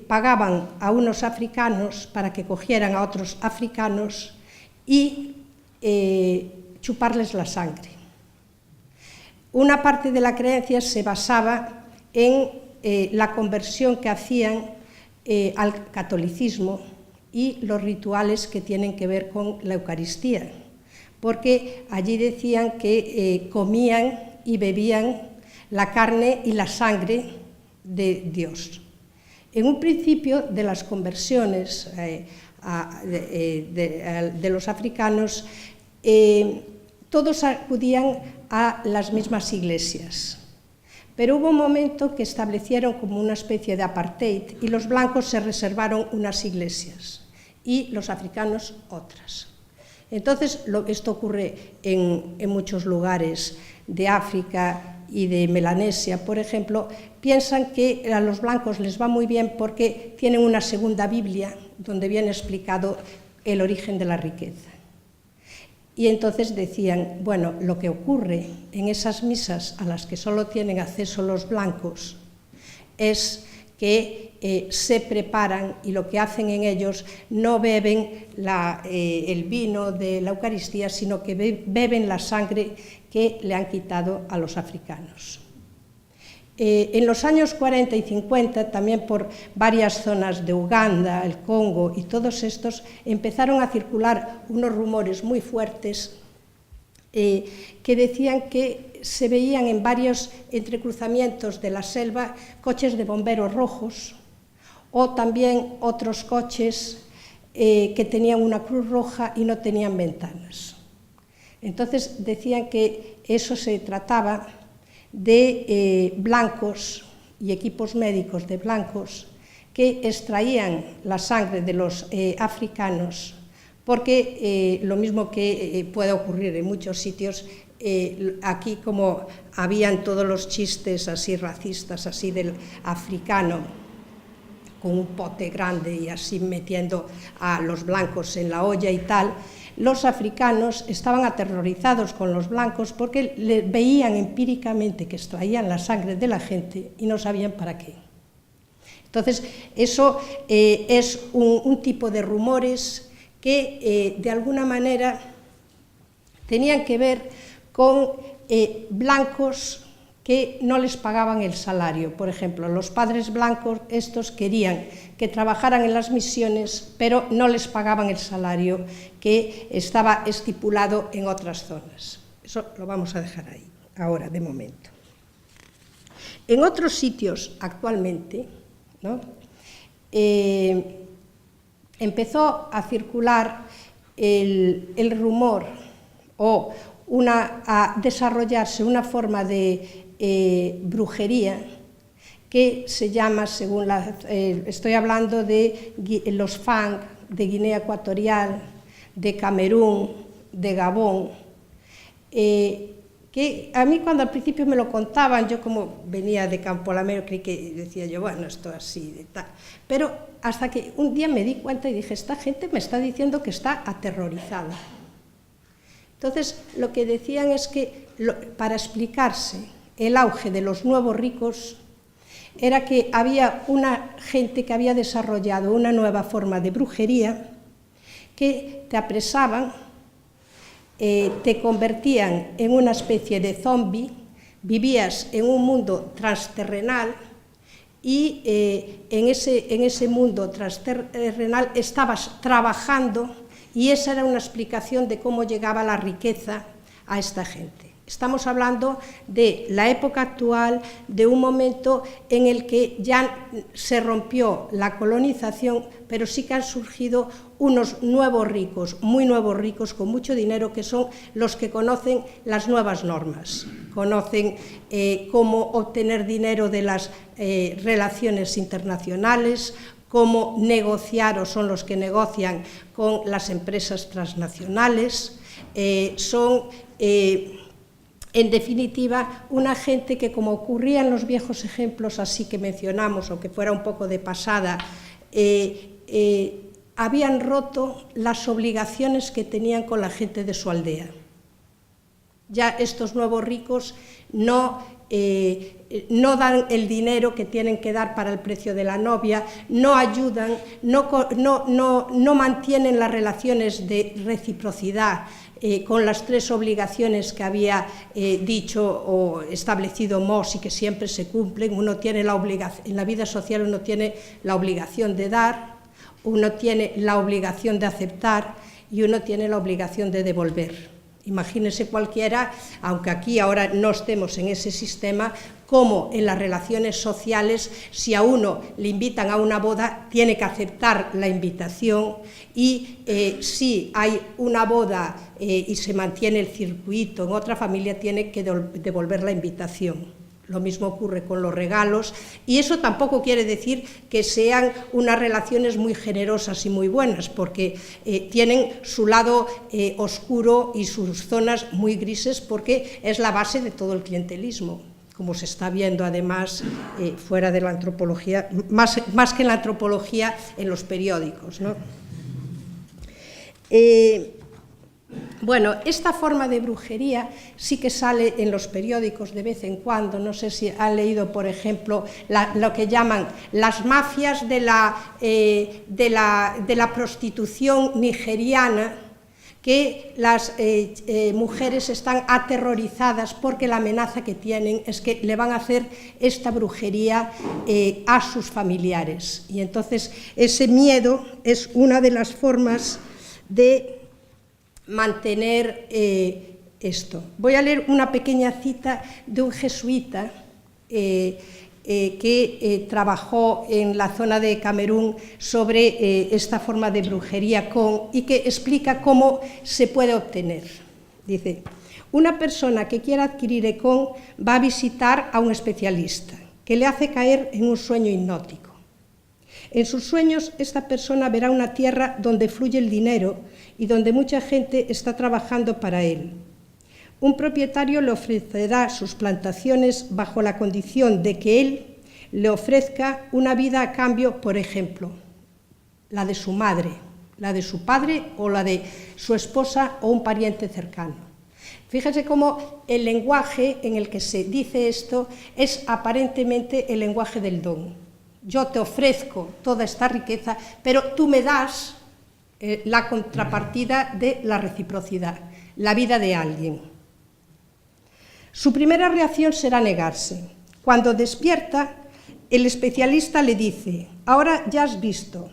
[SPEAKER 3] pagaban a unos africanos para que cogieran a otros africanos y chuparles la sangre. Una parte de la creencia se basaba en la conversión que hacían al catolicismo y los rituales que tienen que ver con la Eucaristía, porque allí decían que comían y bebían la carne y la sangre de Dios. En un principio de las conversiones de los africanos, todos acudían a las mismas iglesias. Pero hubo un momento que establecieron como una especie de apartheid y los blancos se reservaron unas iglesias. y los africanos otras. Entonces, esto ocurre en muchos lugares de África y de Melanesia, por ejemplo. Piensan que a los blancos les va muy bien porque tienen una segunda Biblia donde viene explicado el origen de la riqueza. Y entonces decían, bueno, lo que ocurre en esas misas a las que solo tienen acceso los blancos es que se preparan y lo que hacen en ellos no beben el vino de la Eucaristía, sino que beben la sangre que le han quitado a los africanos. En los años 40 y 50, también por varias zonas de Uganda, el Congo y todos estos, empezaron a circular unos rumores muy fuertes que decían que se veían en varios entrecruzamientos de la selva coches de bomberos rojos o también otros coches que tenían una cruz roja y no tenían ventanas. Entonces decían que eso se trataba de blancos y equipos médicos de blancos que extraían la sangre de los africanos, porque lo mismo que puede ocurrir en muchos sitios, aquí como habían todos los chistes así racistas, así del africano, con un pote grande y así metiendo a los blancos en la olla y tal, los africanos estaban aterrorizados con los blancos porque veían empíricamente que extraían la sangre de la gente y no sabían para qué. Entonces, eso es un tipo de rumores que de alguna manera tenían que ver con blancos que no les pagaban el salario. Por ejemplo, los padres blancos estos querían que trabajaran en las misiones, pero no les pagaban el salario que estaba estipulado en otras zonas. Eso lo vamos a dejar ahí, ahora, de momento. En otros sitios, actualmente, ¿no?, empezó a circular el rumor o a desarrollarse una forma de brujería que se llama, según estoy hablando de los Fang de Guinea Ecuatorial, de Camerún, de Gabón, que a mí cuando al principio me lo contaban, yo como venía de Campo Lamero, creí que decía yo, bueno, esto así de tal, pero hasta que un día me di cuenta y dije, esta gente me está diciendo que está aterrorizada. Entonces, lo que decían es que para explicarse el auge de los nuevos ricos era que había una gente que había desarrollado una nueva forma de brujería que te apresaban, te convertían en una especie de zombie, vivías en un mundo transterrenal y en ese mundo transterrenal estabas trabajando y esa era una explicación de cómo llegaba la riqueza a esta gente. Estamos hablando de la época actual, de un momento en el que ya se rompió la colonización, pero sí que han surgido unos nuevos ricos, muy nuevos ricos, con mucho dinero, que son los que conocen las nuevas normas, conocen cómo obtener dinero de las relaciones internacionales, cómo negociar, o son los que negocian con las empresas transnacionales, son... en definitiva, una gente que, como ocurría en los viejos ejemplos así que mencionamos, aunque fuera un poco de pasada, habían roto las obligaciones que tenían con la gente de su aldea. Ya estos nuevos ricos no dan el dinero que tienen que dar para el precio de la novia, no ayudan, no mantienen las relaciones de reciprocidad con las 3 obligaciones que había dicho o establecido Moss y que siempre se cumplen. Uno tiene la obligación, en la vida social uno tiene la obligación de dar, uno tiene la obligación de aceptar y uno tiene la obligación de devolver. Imagínese cualquiera, aunque aquí ahora no estemos en ese sistema, cómo en las relaciones sociales, si a uno le invitan a una boda, tiene que aceptar la invitación y si hay una boda y se mantiene el circuito en otra familia, tiene que devolver la invitación. Lo mismo ocurre con los regalos, y eso tampoco quiere decir que sean unas relaciones muy generosas y muy buenas, porque tienen su lado oscuro y sus zonas muy grises, porque es la base de todo el clientelismo, como se está viendo además fuera de la antropología, más que en la antropología, en los periódicos, ¿no? Bueno, esta forma de brujería sí que sale en los periódicos de vez en cuando. No sé si han leído, por ejemplo, lo que llaman las mafias de la prostitución nigeriana, que las mujeres están aterrorizadas porque la amenaza que tienen es que le van a hacer esta brujería a sus familiares. Y entonces ese miedo es una de las formas de mantener esto. Voy a leer una pequeña cita de un jesuita que trabajó en la zona de Camerún sobre esta forma de brujería y que explica cómo se puede obtener. Dice: una persona que quiera adquirir Ekon va a visitar a un especialista que le hace caer en un sueño hipnótico. En sus sueños, esta persona verá una tierra donde fluye el dinero y donde mucha gente está trabajando para él. Un propietario le ofrecerá sus plantaciones bajo la condición de que él le ofrezca una vida a cambio, por ejemplo, la de su madre, la de su padre o la de su esposa o un pariente cercano. Fíjense cómo el lenguaje en el que se dice esto es aparentemente el lenguaje del don. Yo te ofrezco toda esta riqueza, pero tú me das la contrapartida de la reciprocidad, la vida de alguien. Su primera reacción será negarse. Cuando despierta, el especialista le dice: ahora ya has visto,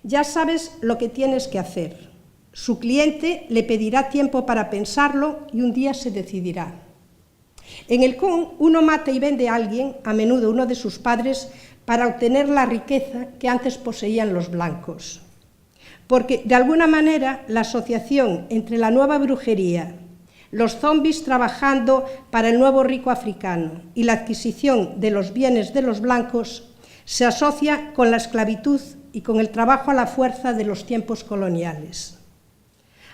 [SPEAKER 3] ya sabes lo que tienes que hacer. Su cliente le pedirá tiempo para pensarlo y un día se decidirá. En el Con, uno mata y vende a alguien, a menudo uno de sus padres, para obtener la riqueza que antes poseían los blancos. Porque, de alguna manera, la asociación entre la nueva brujería, los zombies trabajando para el nuevo rico africano y la adquisición de los bienes de los blancos se asocia con la esclavitud y con el trabajo a la fuerza de los tiempos coloniales.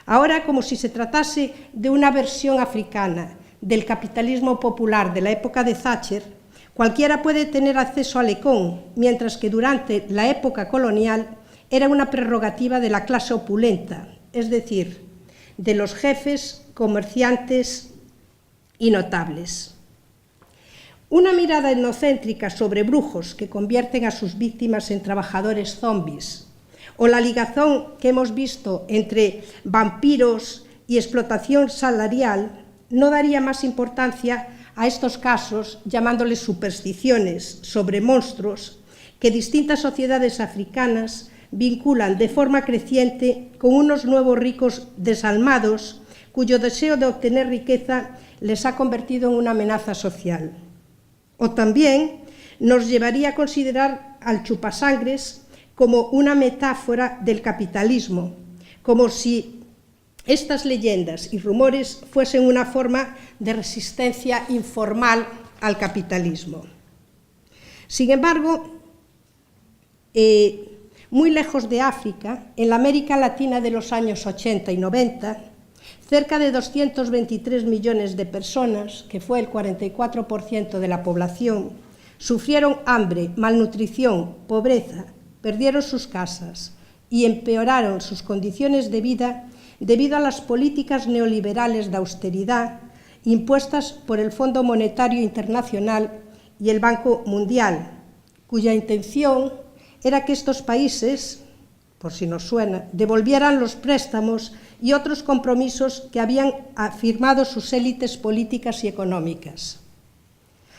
[SPEAKER 3] Ahora, como si se tratase de una versión africana del capitalismo popular de la época de Thatcher, cualquiera puede tener acceso al Ekon, mientras que durante la época colonial era una prerrogativa de la clase opulenta, es decir, de los jefes, comerciantes y notables. Una mirada etnocéntrica sobre brujos que convierten a sus víctimas en trabajadores zombies, o la ligazón que hemos visto entre vampiros y explotación salarial, no daría más importancia a estos casos, llamándoles supersticiones sobre monstruos que distintas sociedades africanas vinculan de forma creciente con unos nuevos ricos desalmados cuyo deseo de obtener riqueza les ha convertido en una amenaza social. O también nos llevaría a considerar al chupasangres como una metáfora del capitalismo, como si estas leyendas y rumores fuesen una forma de resistencia informal al capitalismo. Sin embargo, muy lejos de África, en la América Latina de los años 80 y 90, cerca de 223 millones de personas, que fue el 44% de la población, sufrieron hambre, malnutrición, pobreza, perdieron sus casas y empeoraron sus condiciones de vida debido a las políticas neoliberales de austeridad impuestas por el Fondo Monetario Internacional y el Banco Mundial, cuya intención era que estos países, por si nos suena, devolvieran los préstamos y otros compromisos que habían firmado sus élites políticas y económicas.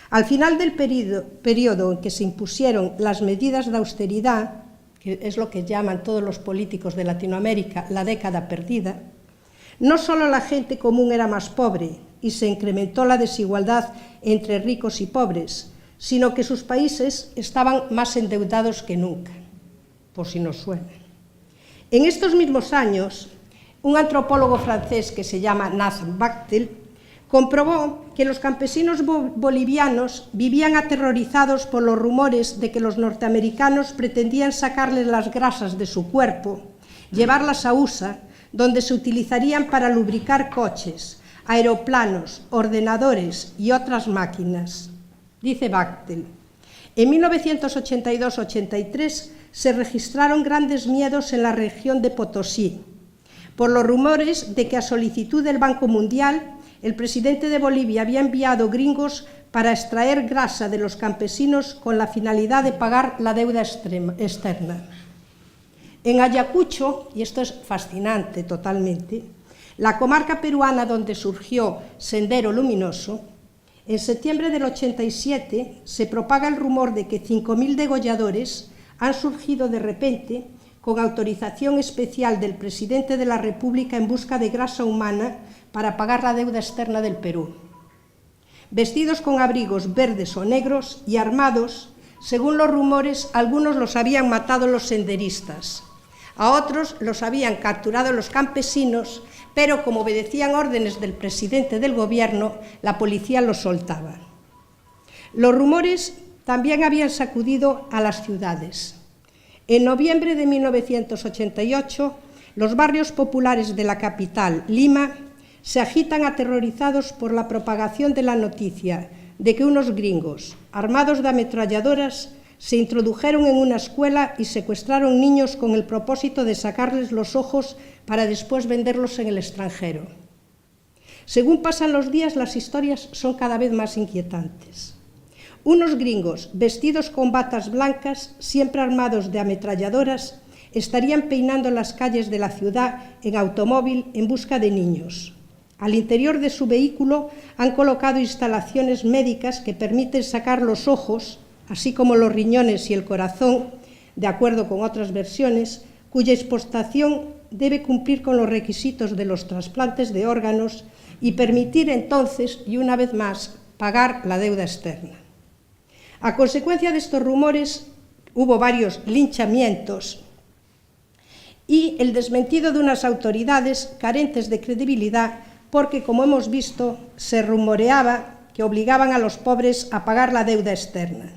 [SPEAKER 3] Al final del periodo en que se impusieron las medidas de austeridad, que es lo que llaman todos los políticos de Latinoamérica la década perdida, no solo la gente común era más pobre y se incrementó la desigualdad entre ricos y pobres, sino que sus países estaban más endeudados que nunca, por si nos suena. En estos mismos años, un antropólogo francés que se llama Nathan Bachtel comprobó que los campesinos bolivianos vivían aterrorizados por los rumores de que los norteamericanos pretendían sacarles las grasas de su cuerpo, llevarlas a USA, donde se utilizarían para lubricar coches, aeroplanos, ordenadores y otras máquinas. Dice Bachtel: en 1982-83 se registraron grandes miedos en la región de Potosí, por los rumores de que a solicitud del Banco Mundial el presidente de Bolivia había enviado gringos para extraer grasa de los campesinos con la finalidad de pagar la deuda externa. En Ayacucho, y esto es fascinante totalmente, la comarca peruana donde surgió Sendero Luminoso, en septiembre del 87 se propaga el rumor de que 5.000 degolladores han surgido de repente con autorización especial del presidente de la República en busca de grasa humana para pagar la deuda externa del Perú. Vestidos con abrigos verdes o negros y armados, según los rumores, algunos los habían matado los senderistas, a otros los habían capturado los campesinos, pero como obedecían órdenes del presidente del gobierno, la policía los soltaba. Los rumores también habían sacudido a las ciudades. En noviembre de 1988, los barrios populares de la capital, Lima, se agitan aterrorizados por la propagación de la noticia de que unos gringos, armados de ametralladoras, se introdujeron en una escuela y secuestraron niños con el propósito de sacarles los ojos para después venderlos en el extranjero. Según pasan los días, las historias son cada vez más inquietantes. Unos gringos, vestidos con batas blancas, siempre armados de ametralladoras, estarían peinando las calles de la ciudad en automóvil en busca de niños. Al interior de su vehículo han colocado instalaciones médicas que permiten sacar los ojos, así como los riñones y el corazón, de acuerdo con otras versiones, cuya exportación debe cumplir con los requisitos de los trasplantes de órganos y permitir entonces, y una vez más, pagar la deuda externa. A consecuencia de estos rumores, hubo varios linchamientos y el desmentido de unas autoridades carentes de credibilidad porque, como hemos visto, se rumoreaba que obligaban a los pobres a pagar la deuda externa.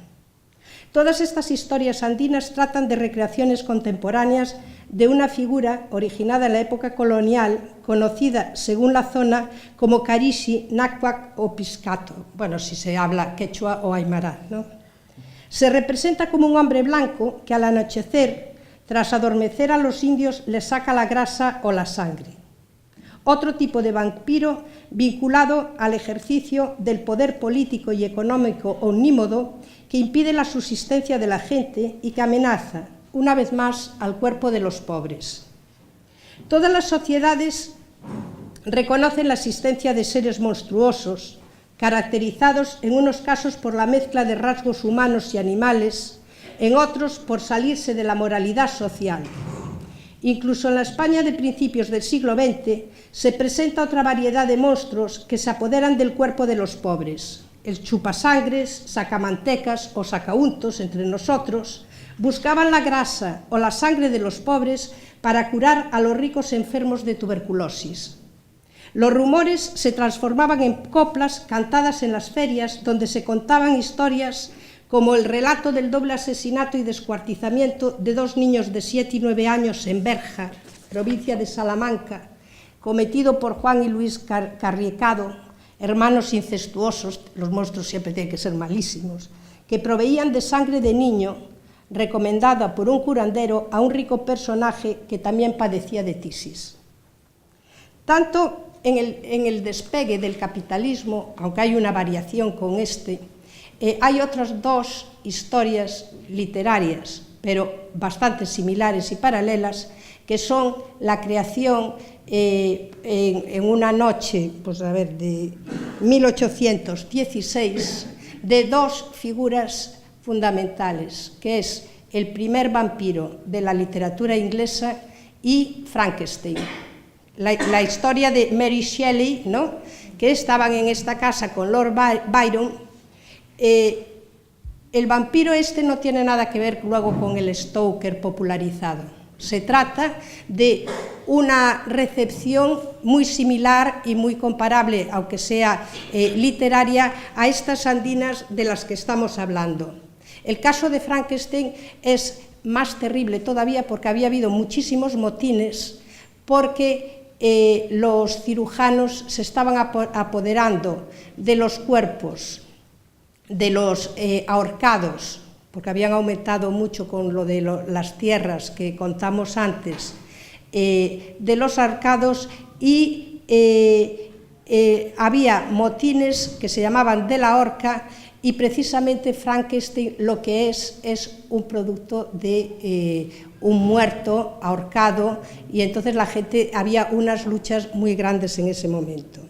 [SPEAKER 3] Todas estas historias andinas tratan de recreaciones contemporáneas de una figura originada en la época colonial, conocida, según la zona, como Carishi, Náhuatl o Piscato, bueno, si se habla quechua o aymara, ¿no? Se representa como un hombre blanco que al anochecer, tras adormecer a los indios, les saca la grasa o la sangre. Otro tipo de vampiro vinculado al ejercicio del poder político y económico omnímodo que impide la subsistencia de la gente y que amenaza, una vez más, al cuerpo de los pobres. Todas las sociedades reconocen la existencia de seres monstruosos, caracterizados en unos casos por la mezcla de rasgos humanos y animales, en otros por salirse de la moralidad social. Incluso en la España de principios del siglo XX se presenta otra variedad de monstruos que se apoderan del cuerpo de los pobres. El chupasangres, sacamantecas o sacauntos, entre nosotros, buscaban la grasa o la sangre de los pobres para curar a los ricos enfermos de tuberculosis. Los rumores se transformaban en coplas cantadas en las ferias donde se contaban historias como el relato del doble asesinato y descuartizamiento de 2 niños de 7 y 9 años en Berja, provincia de Salamanca, cometido por Juan y Luis Carriecado, hermanos incestuosos, los monstruos siempre tienen que ser malísimos, que proveían de sangre de niño, recomendada por un curandero a un rico personaje que también padecía de tisis. Tanto en el despegue del capitalismo, aunque hay una variación con hay otras 2 historias literarias, pero bastante similares y paralelas, que son la creación en una noche, pues a ver, de 1816, de 2 figuras fundamentales, que es el primer vampiro de la literatura inglesa y Frankenstein. La historia de Mary Shelley, ¿no?, que estaban en esta casa con Lord Byron. El vampiro no tiene nada que ver luego con el Stoker popularizado. Se trata de una recepción muy similar y muy comparable, aunque sea literaria, a estas Andinas de las que estamos hablando. El caso de Frankenstein es más terrible todavía porque había habido muchísimos motines porque los cirujanos se estaban apoderando de los cuerpos de los ahorcados, porque habían aumentado mucho con lo de las tierras que contamos antes, de los ahorcados, y había motines que se llamaban de la horca, y precisamente Frankenstein lo que es un producto de un muerto ahorcado, y entonces la gente, había unas luchas muy grandes en ese momento.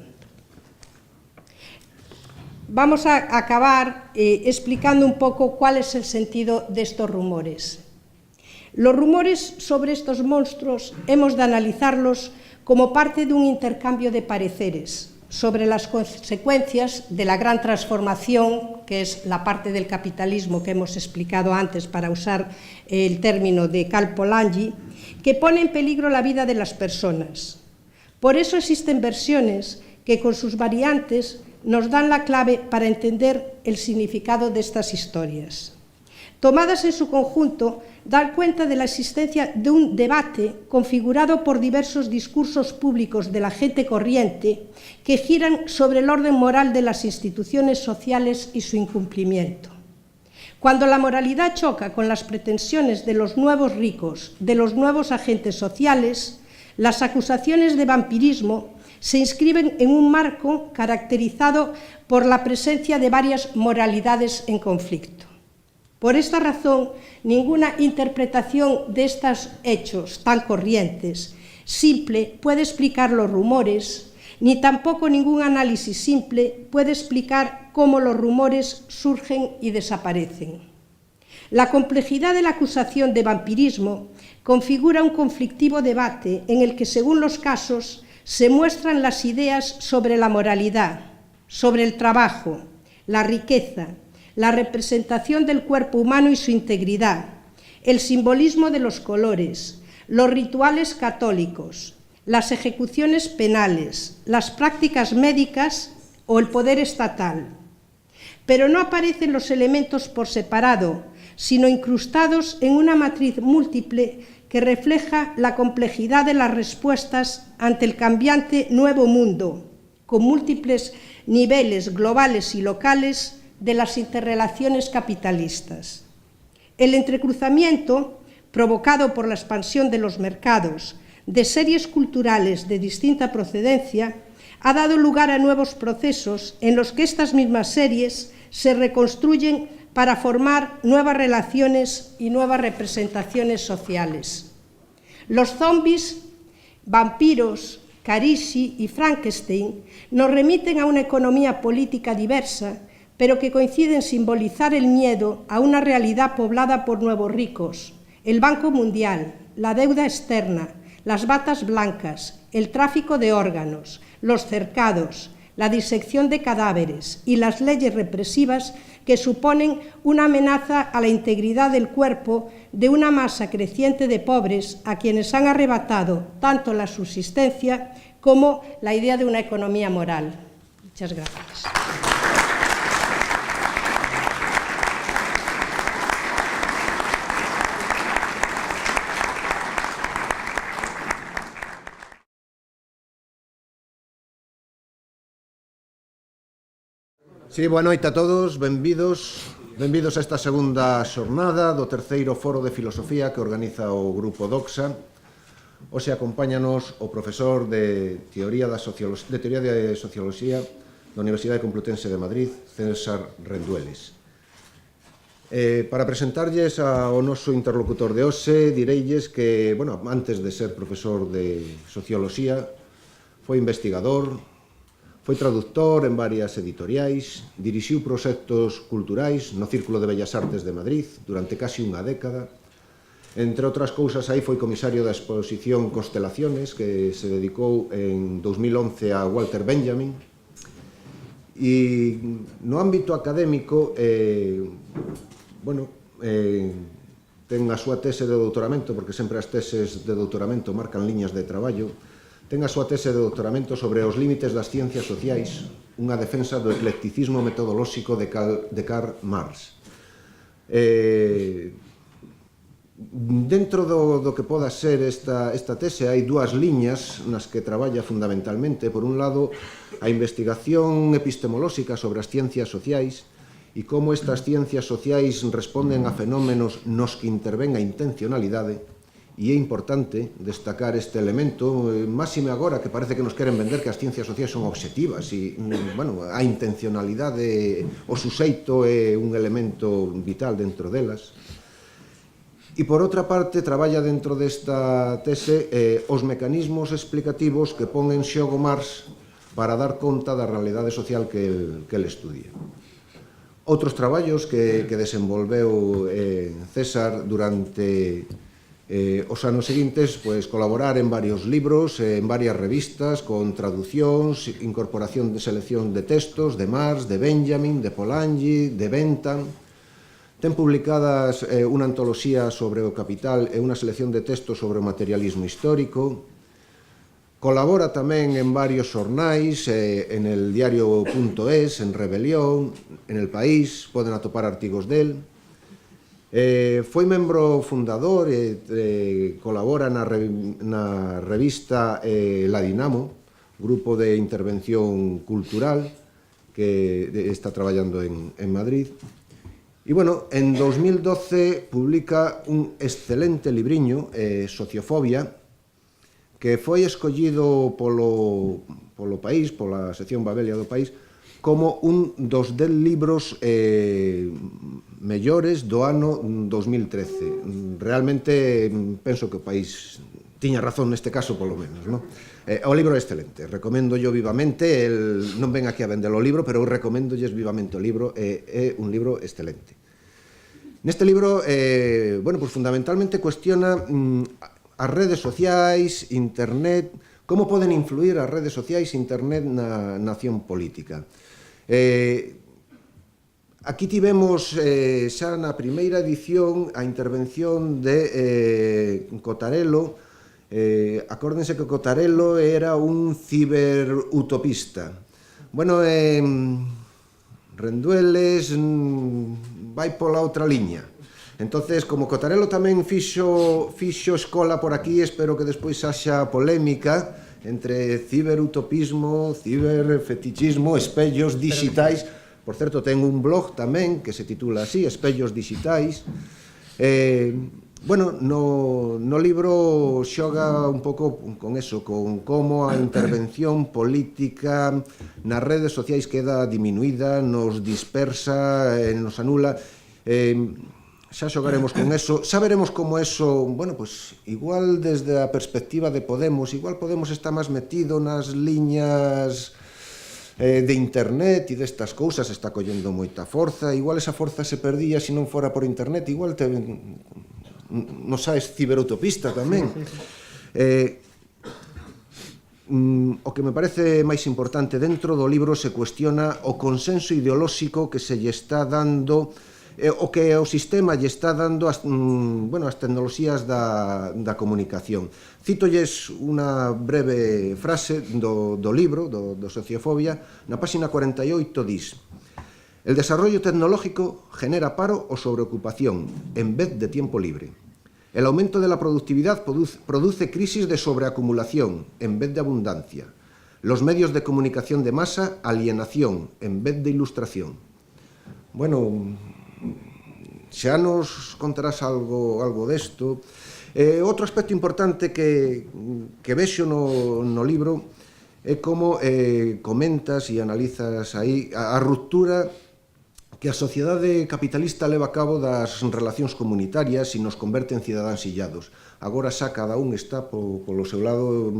[SPEAKER 3] Vamos a acabar explicando un poco cuál es el sentido de estos rumores. Los rumores sobre estos monstruos hemos de analizarlos como parte de un intercambio de pareceres sobre las consecuencias de la gran transformación, que es la parte del capitalismo que hemos explicado antes, para usar el término de Karl Polanyi, que pone en peligro la vida de las personas. Por eso existen versiones que, con sus variantes, nos dan la clave para entender el significado de estas historias. Tomadas en su conjunto, dan cuenta de la existencia de un debate configurado por diversos discursos públicos de la gente corriente que giran sobre el orden moral de las instituciones sociales y su incumplimiento. Cuando la moralidad choca con las pretensiones de los nuevos ricos, de los nuevos agentes sociales, las acusaciones de vampirismo se inscriben en un marco caracterizado por la presencia de varias moralidades en conflicto. Por esta razón, ninguna interpretación de estos hechos tan corrientes simple puede explicar los rumores, ni tampoco ningún análisis simple puede explicar cómo los rumores surgen y desaparecen. La complejidad de la acusación de vampirismo configura un conflictivo debate en el que, según los casos, se muestran las ideas sobre la moralidad, sobre el trabajo, la riqueza, la representación del cuerpo humano y su integridad, el simbolismo de los colores, los rituales católicos, las ejecuciones penales, las prácticas médicas o el poder estatal. Pero no aparecen los elementos por separado, sino incrustados en una matriz múltiple que refleja la complejidad de las respuestas ante el cambiante nuevo mundo, con múltiples niveles globales y locales de las interrelaciones capitalistas. El entrecruzamiento, provocado por la expansión de los mercados, de series culturales de distinta procedencia, ha dado lugar a nuevos procesos en los que estas mismas series se reconstruyen para formar nuevas relaciones y nuevas representaciones sociales. Los zombies, vampiros, Carisi y Frankenstein nos remiten a una economía política diversa, pero que coincide en simbolizar el miedo a una realidad poblada por nuevos ricos, el Banco Mundial, la deuda externa, las batas blancas, el tráfico de órganos, los cercados, la disección de cadáveres y las leyes represivas que suponen una amenaza a la integridad del cuerpo de una masa creciente de pobres a quienes han arrebatado tanto la subsistencia como la idea de una economía moral. Muchas gracias.
[SPEAKER 4] Sí, boa noite a todos, benvidos a esta segunda xornada do terceiro foro de filosofía que organiza o Grupo Doxa. Hoxe acompáñanos o profesor de Teoría de Socioloxía da Universidade Complutense de Madrid, César Rendueles. Para presentarlles ao noso interlocutor de hoxe, direilles que, bueno, antes de ser profesor de Socioloxía, foi investigador, foi traductor en varias editoriais, dirixiu proxectos culturais no Círculo de Bellas Artes de Madrid durante casi unha década. Entre outras cousas, aí foi comisario da exposición Constelaciones, que se dedicou en 2011 a Walter Benjamin. E no ámbito académico, ten ten a súa tese de doutoramento, porque sempre as teses de doutoramento marcan liñas de traballo, ten a súa tese de doutoramento sobre os límites das ciencias sociais, unha defensa do eclecticismo metodolóxico de Karl Marx. Dentro do que poda ser esta tese hai dúas liñas nas que traballa fundamentalmente. Por un lado, a investigación epistemolóxica sobre as ciencias sociais e como estas ciencias sociais responden a fenómenos nos que intervén a intencionalidade, e é importante destacar este elemento, máxime agora que parece que nos queren vender que as ciencias sociais son obxectivas e, bueno, a intencionalidade, o suxeito é un elemento vital dentro delas. E, por outra parte, traballa dentro desta tese os mecanismos explicativos que pon en xogo Marx para dar conta da realidade social que el estudia. Outros traballos que desenvolveu César durante os anos seguintes, pois, colaborar en varios libros, en varias revistas, con traducións, incorporación de selección de textos de Marx, de Benjamin, de Polanyi, de Bentham. Ten publicadas unha antoloxía sobre o Capital e unha selección de textos sobre o materialismo histórico. Colabora tamén en varios xornais, en el diario.es, en Rebelión, en El País, poden atopar artigos del. Foi membro fundador e colabora na revista La Dinamo, grupo de intervención cultural que está traballando en Madrid. E, bueno, en 2012 publica un excelente libriño, Sociofobia, que foi escollido polo País, pola sección Babelia do País, como un dos 10 libros mellores do ano 2013. Realmente penso que o País tiña razón neste caso, polo menos, non? O libro é excelente, recomendo yo vivamente, non ven aquí a vender o libro, pero eu recomendolles vivamente o libro, é un libro excelente. Neste libro, bueno, pues fundamentalmente cuestiona as redes sociais, internet, como poden influir as redes sociais e internet na acción política. Aquí tivemos xa na primeira edición a intervención de Cotarelo. Acórdense que Cotarelo era un ciberutopista. Bueno, Rendueles vai pola outra liña. Entonces, como Cotarelo tamén fixo escola por aquí, espero que despois haxa polémica entre ciberutopismo, ciberfetichismo, espellos digitais. Por certo, ten un blog tamén que se titula así, Espellos Digitais. Bueno, no libro xoga un pouco con eso, con como a intervención política nas redes sociais queda diminuída, nos dispersa, nos anula. Xa xogaremos con eso. Xa veremos como eso, bueno, pues igual desde a perspectiva de Podemos, igual Podemos está máis metido nas liñas de internet e destas cousas, está collendo moita forza, igual esa forza se perdía se non fora por internet, igual non sabes ciberutopista tamén. O que me parece máis importante dentro do libro se cuestiona o consenso ideolóxico que se lle está dando, o que o sistema lle está dando as tecnoloxías da comunicación. Cítolles unha breve frase do libro, do Sociofobia. Na páxina 48 dis: el desarrollo tecnológico genera paro o sobreocupación en vez de tiempo libre. El aumento de la productividad produce crisis de sobreacumulación en vez de abundancia. Los medios de comunicación de masa, alienación en vez de ilustración. Bueno, xa nos contarás algo desto. Outro aspecto importante que vexo no libro é como comentas e analizas aí a ruptura que a sociedade capitalista leva a cabo das relacións comunitarias e nos converte en cidadáns illados. Agora xa cada un está polo seu lado.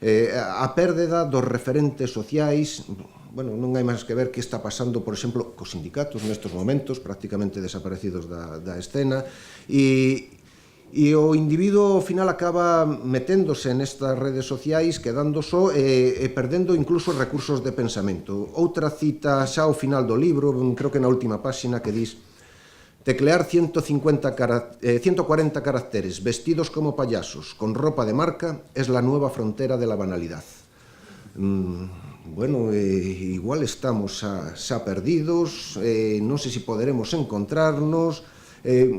[SPEAKER 4] A pérdida dos referentes sociais. Bueno, non hai máis que ver que está pasando, por exemplo, cos sindicatos nestes momentos, prácticamente desaparecidos da escena, e o individuo ao final acaba meténdose nestas redes sociais, quedando só e perdendo incluso recursos de pensamento. Outra cita xa ao final do libro, creo que na última páxina, que dis: Teclear 140 caracteres vestidos como payasos con ropa de marca es la nueva frontera de la banalidad. Bueno, igual estamos xa perdidos, non sei se poderemos encontrarnos,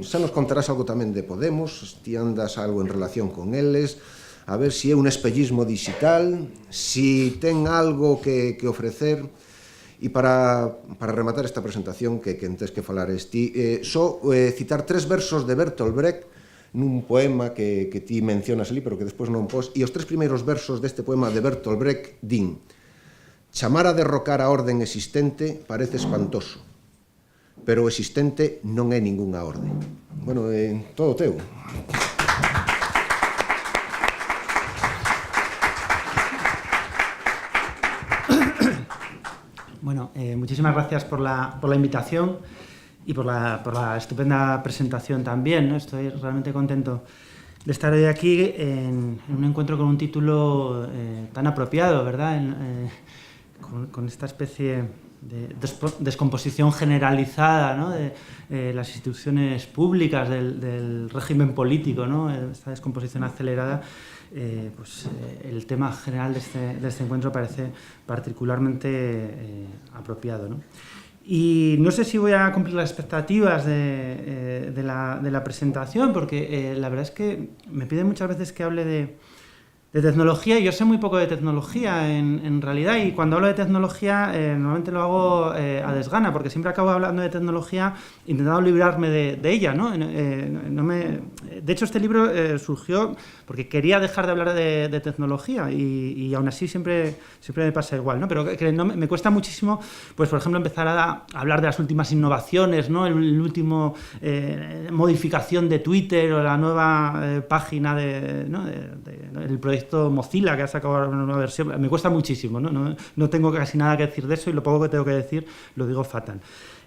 [SPEAKER 4] xa nos contarás algo tamén de Podemos, ti andas algo en relación con eles, a ver se é un espellismo digital, se ten algo que ofrecer. E para rematar esta presentación, que tes que falar ti, só citar 3 versos de Bertolt Brecht nun poema que ti mencionas ali, pero que despois non pos, e os 3 primeiros versos deste poema de Bertolt Brecht din: chamar a derrocar a orden existente parece espantoso, pero o existente non é ningunha orde. Bueno, todo teu.
[SPEAKER 5] Bueno, muchísimas gracias por la invitación y por la estupenda presentación también, ¿no? Estoy realmente contento de estar hoy aquí en un encuentro con un título tan apropiado, ¿verdad? Con esta especie de descomposición generalizada, ¿no? De las instituciones públicas, del régimen político, ¿no? Esta descomposición acelerada. El tema general de este encuentro parece particularmente apropiado, ¿no? Y no sé si voy a cumplir las expectativas de la presentación, porque la verdad es que me piden muchas veces que hable de tecnología, y yo sé muy poco de tecnología en realidad, y cuando hablo de tecnología normalmente lo hago a desgana, porque siempre acabo hablando de tecnología intentando librarme de ella, ¿no? De hecho, este libro surgió porque quería dejar de hablar de tecnología, y aún así siempre me pasa igual, ¿no? Pero me cuesta muchísimo, pues por ejemplo, empezar a hablar de las últimas innovaciones, ¿no? El último modificación de Twitter, o la nueva página el proyecto Mozilla, que ha sacado una nueva versión. Me cuesta muchísimo, ¿no? No tengo casi nada que decir de eso, y lo poco que tengo que decir lo digo fatal.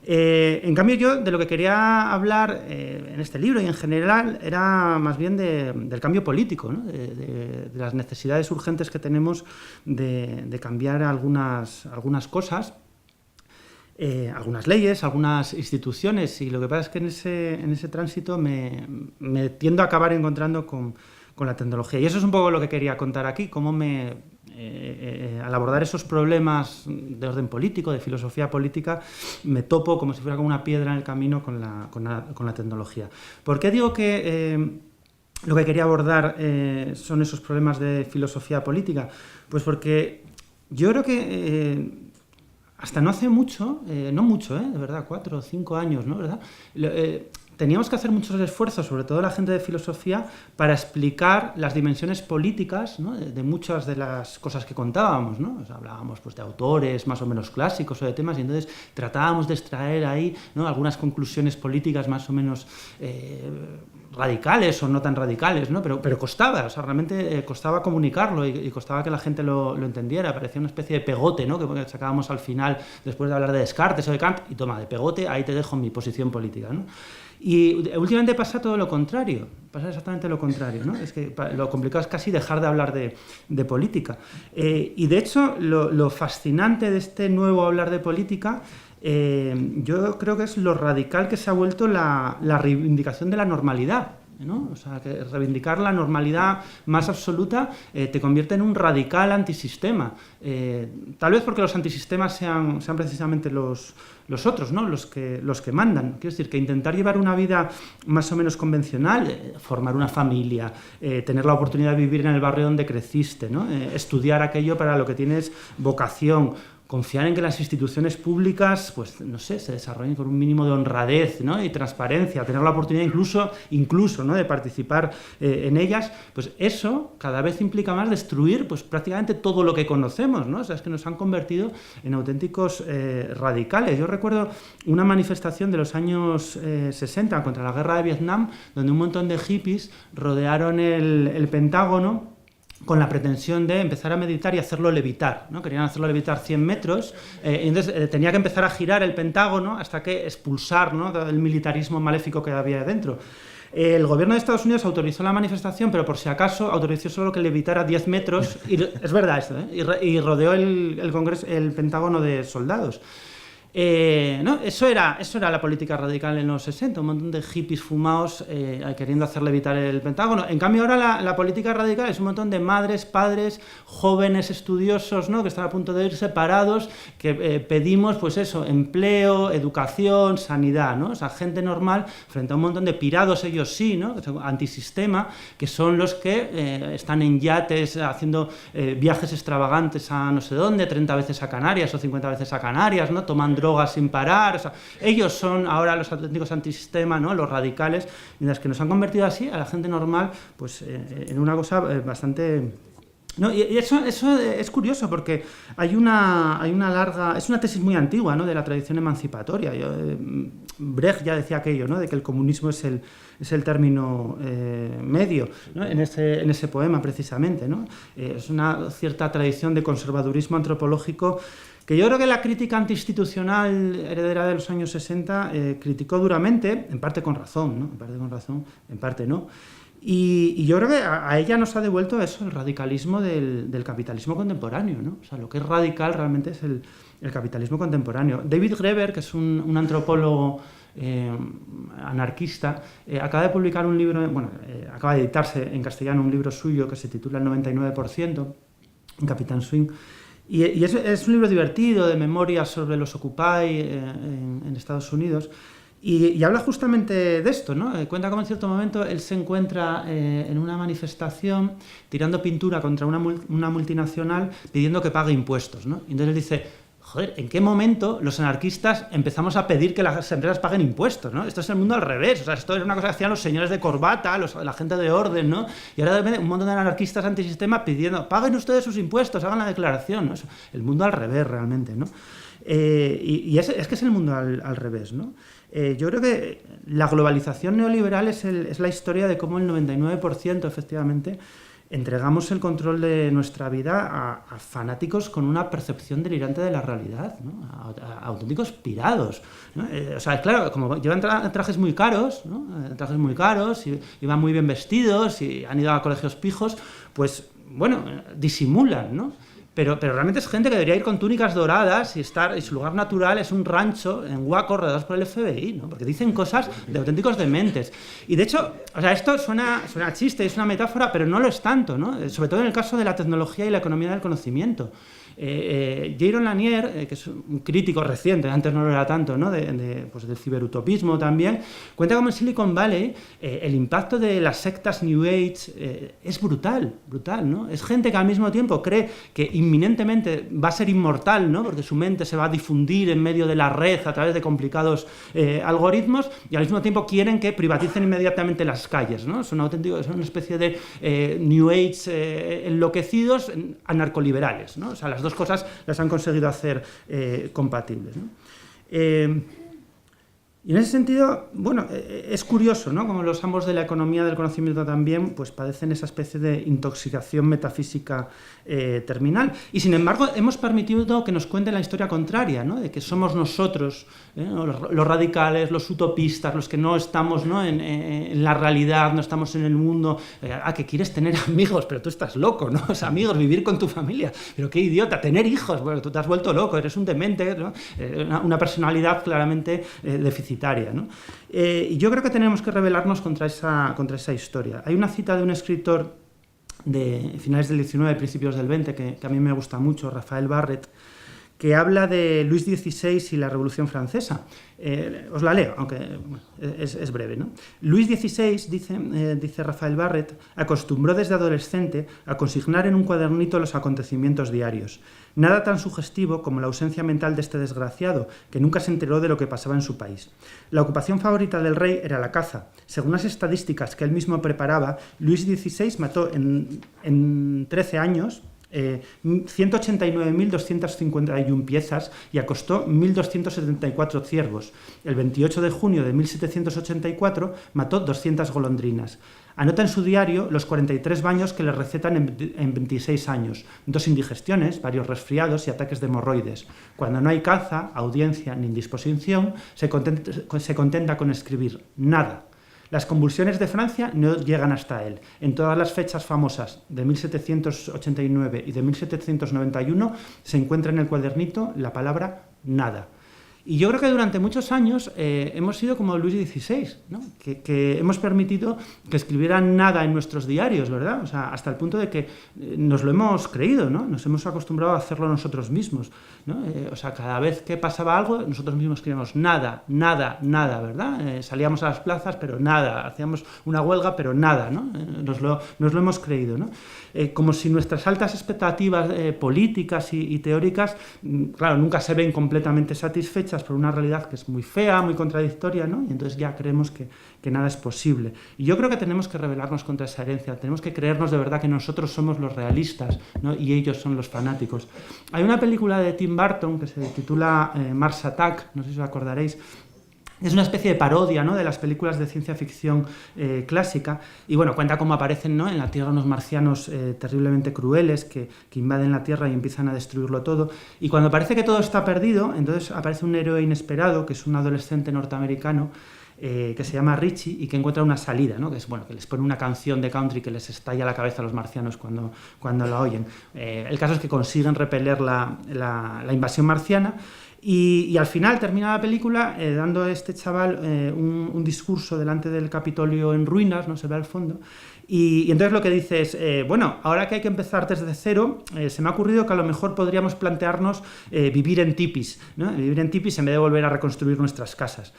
[SPEAKER 5] En cambio, yo de lo que quería hablar en este libro y en general era más bien del cambio político, ¿no? De las necesidades urgentes que tenemos de cambiar algunas cosas, algunas leyes, algunas instituciones, y lo que pasa es que en ese tránsito me tiendo a acabar encontrando con la tecnología. Y eso es un poco lo que quería contar aquí, cómo al abordar esos problemas de orden político, de filosofía política, me topo como si fuera como una piedra en el camino con la tecnología. ¿Por qué digo que lo que quería abordar son esos problemas de filosofía política? Pues porque yo creo que hasta no hace mucho, no mucho, de verdad, 4 o 5 años, ¿no? ¿Verdad? Teníamos que hacer muchos esfuerzos, sobre todo la gente de filosofía, para explicar las dimensiones políticas, ¿no? de muchas de las cosas que contábamos, ¿no? O sea, hablábamos pues, de autores más o menos clásicos o de temas, y entonces tratábamos de extraer ahí, ¿no? algunas conclusiones políticas más o menos radicales o no tan radicales, ¿no? Pero costaba, o sea, realmente costaba comunicarlo, y costaba que la gente lo entendiera. Parecía una especie de pegote, ¿no? que sacábamos al final, después de hablar de Descartes o de Kant, y toma, de pegote, ahí te dejo mi posición política, ¿no? Y últimamente pasa todo lo contrario, pasa exactamente lo contrario, ¿no? Es que lo complicado es casi dejar de hablar de política. Y de hecho, lo fascinante de este nuevo hablar de política, yo creo que es lo radical que se ha vuelto la reivindicación de la normalidad, ¿no? O sea, que reivindicar la normalidad más absoluta te convierte en un radical antisistema. Tal vez porque los antisistemas sean precisamente los otros, ¿no? los que mandan. Quiero decir, que intentar llevar una vida más o menos convencional, formar una familia, tener la oportunidad de vivir en el barrio donde creciste, ¿no? Estudiar aquello para lo que tienes vocación, confiar en que las instituciones públicas, pues no sé, se desarrollen con un mínimo de honradez, ¿no? y transparencia, tener la oportunidad incluso ¿no? de participar en ellas, pues eso cada vez implica más destruir pues prácticamente todo lo que conocemos, ¿no? O sea, es que nos han convertido en auténticos radicales. Yo recuerdo una manifestación de los años 60 contra la guerra de Vietnam, donde un montón de hippies rodearon el Pentágono con la pretensión de empezar a meditar y hacerlo levitar, ¿no? Querían hacerlo levitar 100 metros, y entonces tenía que empezar a girar el Pentágono hasta que expulsar, ¿no? todo el militarismo maléfico que había dentro. El gobierno de Estados Unidos autorizó la manifestación, pero por si acaso autorizó solo que levitara 10 metros, y es verdad esto, y rodeó el Pentágono de soldados. ¿no? Eso era la política radical en los 60, un montón de hippies fumados queriendo hacer levitar el Pentágono. En cambio ahora la política radical es un montón de madres, padres, jóvenes estudiosos, ¿no? Que están a punto de ir separados, que pedimos pues eso, empleo, educación, sanidad, ¿no? O sea, gente normal frente a un montón de pirados, ellos sí, ¿no? Antisistema, que son los que están en yates haciendo viajes extravagantes a no sé dónde, 30 veces a Canarias o 50 veces a Canarias, ¿no? Toman drogas sin parar, o sea, ellos son ahora los auténticos antisistema, ¿no? Los radicales, mientras que nos han convertido así a la gente normal, pues en una cosa bastante... No, y eso es curioso porque hay una larga... Es una tesis muy antigua, ¿no? De la tradición emancipatoria. Brecht ya decía aquello, ¿no? De que el comunismo es el término medio, ¿no? en ese poema precisamente, ¿no? Es una cierta tradición de conservadurismo antropológico que yo creo que la crítica antiinstitucional heredera de los años 60 criticó duramente, en parte con razón, ¿no? En parte con razón, en parte no. Y yo creo que a ella nos ha devuelto eso, el radicalismo del capitalismo contemporáneo, ¿no? O sea, lo que es radical realmente es el capitalismo contemporáneo. David Graeber, que es un antropólogo anarquista, acaba de publicar un libro, acaba de editarse en castellano un libro suyo que se titula El 99%, en Capitán Swing. Y es un libro divertido de memorias sobre los Occupy en Estados Unidos. Y habla justamente de esto, ¿no? Cuenta cómo en cierto momento él se encuentra en una manifestación tirando pintura contra una multinacional pidiendo que pague impuestos, ¿no? Y entonces él dice, joder, ¿en qué momento los anarquistas empezamos a pedir que las empresas paguen impuestos, ¿no? Esto es el mundo al revés, o sea, esto era una cosa que hacían los señores de corbata, la gente de orden, ¿no? Y ahora de repente un montón de anarquistas antisistema pidiendo, paguen ustedes sus impuestos, hagan la declaración, ¿no? El mundo al revés realmente, ¿no? Y es que es el mundo al revés, ¿no? Yo creo que la globalización neoliberal es la historia de cómo el 99% efectivamente entregamos el control de nuestra vida a fanáticos con una percepción delirante de la realidad, ¿no? A auténticos pirados, ¿no? O sea, claro, como llevan trajes muy caros, ¿no? Trajes muy caros, y van muy bien vestidos y han ido a colegios pijos, pues, bueno, disimulan, ¿no? Pero realmente es gente que debería ir con túnicas doradas y su lugar natural es un rancho en Waco rodeados por el FBI, ¿no? Porque dicen cosas de auténticos dementes. Y de hecho, o sea, esto suena a chiste, es una metáfora, pero no lo es tanto, ¿no? Sobre todo en el caso de la tecnología y la economía del conocimiento. Jaron Lanier, que es un crítico reciente, antes no lo era tanto, ¿no? Pues del ciberutopismo también, cuenta cómo en Silicon Valley el impacto de las sectas New Age es brutal, ¿no? Es gente que al mismo tiempo cree que inminentemente va a ser inmortal, ¿no? Porque su mente se va a difundir en medio de la red a través de complicados algoritmos, y al mismo tiempo quieren que privaticen inmediatamente las calles, ¿no? Son una especie de New Age enloquecidos anarcoliberales, ¿no? O sea, las dos cosas las han conseguido hacer compatibles, ¿no? Y en ese sentido, bueno, es curioso, ¿no? Como los ambos de la economía del conocimiento también, pues padecen esa especie de intoxicación metafísica terminal. Y sin embargo, hemos permitido que nos cuenten la historia contraria, ¿no? De que somos nosotros, los radicales, los utopistas, los que no estamos, ¿no? en la realidad, no estamos en el mundo. Que quieres tener amigos, pero tú estás loco, ¿no? O sea, amigos, vivir con tu familia. Pero qué idiota, tener hijos, bueno, tú te has vuelto loco, eres un demente, ¿no? Una personalidad claramente deficitaria, ¿no? Y yo creo que tenemos que rebelarnos contra esa historia. Hay una cita de un escritor de finales del 19, principios del 20, que a mí me gusta mucho, Rafael Barrett, que habla de Luis XVI y la Revolución Francesa. Os la leo, aunque es breve, ¿no? Luis XVI, dice Rafael Barrett, acostumbró desde adolescente a consignar en un cuadernito los acontecimientos diarios. Nada tan sugestivo como la ausencia mental de este desgraciado, que nunca se enteró de lo que pasaba en su país. La ocupación favorita del rey era la caza. Según las estadísticas que él mismo preparaba, Luis XVI mató en 13 años 189.251 piezas y acostó 1.274 ciervos. El 28 de junio de 1784 mató 200 golondrinas. Anota en su diario los 43 baños que le recetan en 26 años, 2 indigestiones, varios resfriados y ataques de hemorroides. Cuando no hay caza, audiencia ni indisposición, se contenta con escribir nada. Las convulsiones de Francia no llegan hasta él. En todas las fechas famosas de 1789 y de 1791 se encuentra en el cuadernito la palabra nada. Y yo creo que durante muchos años hemos sido como Luis XVI, ¿no? que hemos permitido que escribieran nada en nuestros diarios, ¿verdad? O sea, hasta el punto de que nos lo hemos creído, ¿no? Nos hemos acostumbrado a hacerlo nosotros mismos, ¿no? O sea, cada vez que pasaba algo, nosotros mismos escribíamos nada, nada, nada, ¿verdad? Salíamos a las plazas, pero nada. Hacíamos una huelga, pero nada, ¿no? Nos lo hemos creído, ¿no? Como si nuestras altas expectativas políticas y teóricas, claro, nunca se ven completamente satisfechas por una realidad que es muy fea, muy contradictoria, ¿no? Y entonces ya creemos que nada es posible. Y yo creo que tenemos que rebelarnos contra esa herencia, tenemos que creernos de verdad que nosotros somos los realistas, ¿no? Y ellos son los fanáticos. Hay una película de Tim Burton que se titula Mars Attack, no sé si os acordaréis. Es una especie de parodia, ¿no?, de las películas de ciencia ficción clásica, y bueno, cuenta cómo aparecen, ¿no?, en la Tierra unos marcianos terriblemente crueles que invaden la Tierra y empiezan a destruirlo todo, y cuando parece que todo está perdido, entonces aparece un héroe inesperado, que es un adolescente norteamericano, que se llama Richie y que encuentra una salida, ¿no? Que es, bueno, que les pone una canción de country que les estalla la cabeza a los marcianos cuando la oyen. El caso es que consiguen repeler la invasión marciana. Y al final termina la película dando a este chaval un discurso delante del Capitolio en ruinas, no se ve al fondo, y entonces lo que dice es, bueno, ahora que hay que empezar desde cero, se me ha ocurrido que a lo mejor podríamos plantearnos vivir en tipis, ¿no? Vivir en tipis en vez de volver a reconstruir nuestras casas.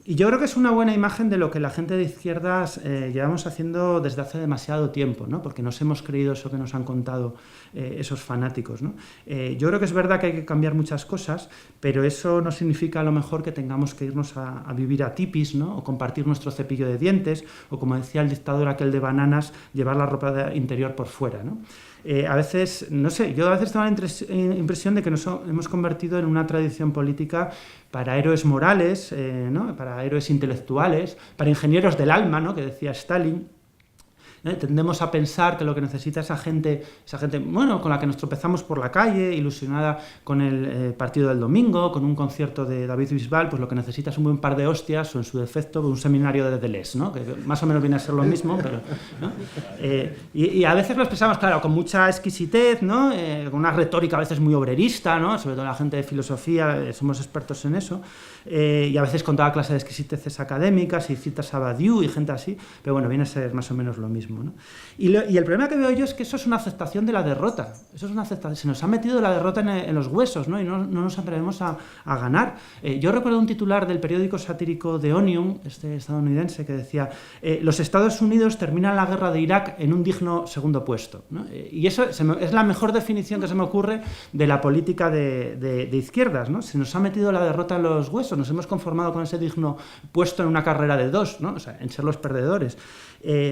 [SPEAKER 5] Y yo creo que es una buena imagen de lo que la gente de izquierdas llevamos haciendo desde hace demasiado tiempo, ¿no? Porque nos hemos creído eso que nos han contado esos fanáticos, ¿no? Yo creo que es verdad que hay que cambiar muchas cosas, pero eso no significa a lo mejor que tengamos que irnos a vivir a tipis, ¿no? O compartir nuestro cepillo de dientes, o como decía el dictador aquel de Bananas, llevar la ropa interior por fuera, ¿no? A veces, no sé, yo a veces tengo la impresión de que nos hemos convertido en una tradición política para héroes morales, ¿no?, para héroes intelectuales, para ingenieros del alma, ¿no?, que decía Stalin. Tendemos a pensar que lo que necesita esa gente, bueno, con la que nos tropezamos por la calle, ilusionada con el partido del domingo, con un concierto de David Bisbal, pues lo que necesita es un buen par de hostias o, en su defecto, un seminario de Deleuze, ¿no?, que más o menos viene a ser lo mismo, pero, ¿no? Y a veces lo expresamos, claro, con mucha exquisitez, ¿no?, con una retórica a veces muy obrerista, ¿no?, sobre todo la gente de filosofía, somos expertos en eso, y a veces con toda clase de exquisiteces académicas y citas a Badiou y gente así, pero bueno, viene a ser más o menos lo mismo, ¿no? Y el problema que veo yo es que eso es una aceptación de la derrota, eso es una aceptación, se nos ha metido la derrota en los huesos, ¿no? Y no nos atrevemos a ganar. Yo recuerdo un titular del periódico satírico The Onion, estadounidense, que decía: los Estados Unidos terminan la guerra de Irak en un digno segundo puesto, ¿no? Y eso es la mejor definición que se me ocurre de la política de izquierdas, ¿no? Se nos ha metido la derrota en los huesos, nos hemos conformado con ese digno puesto en una carrera de dos, ¿no? O sea, en ser los perdedores.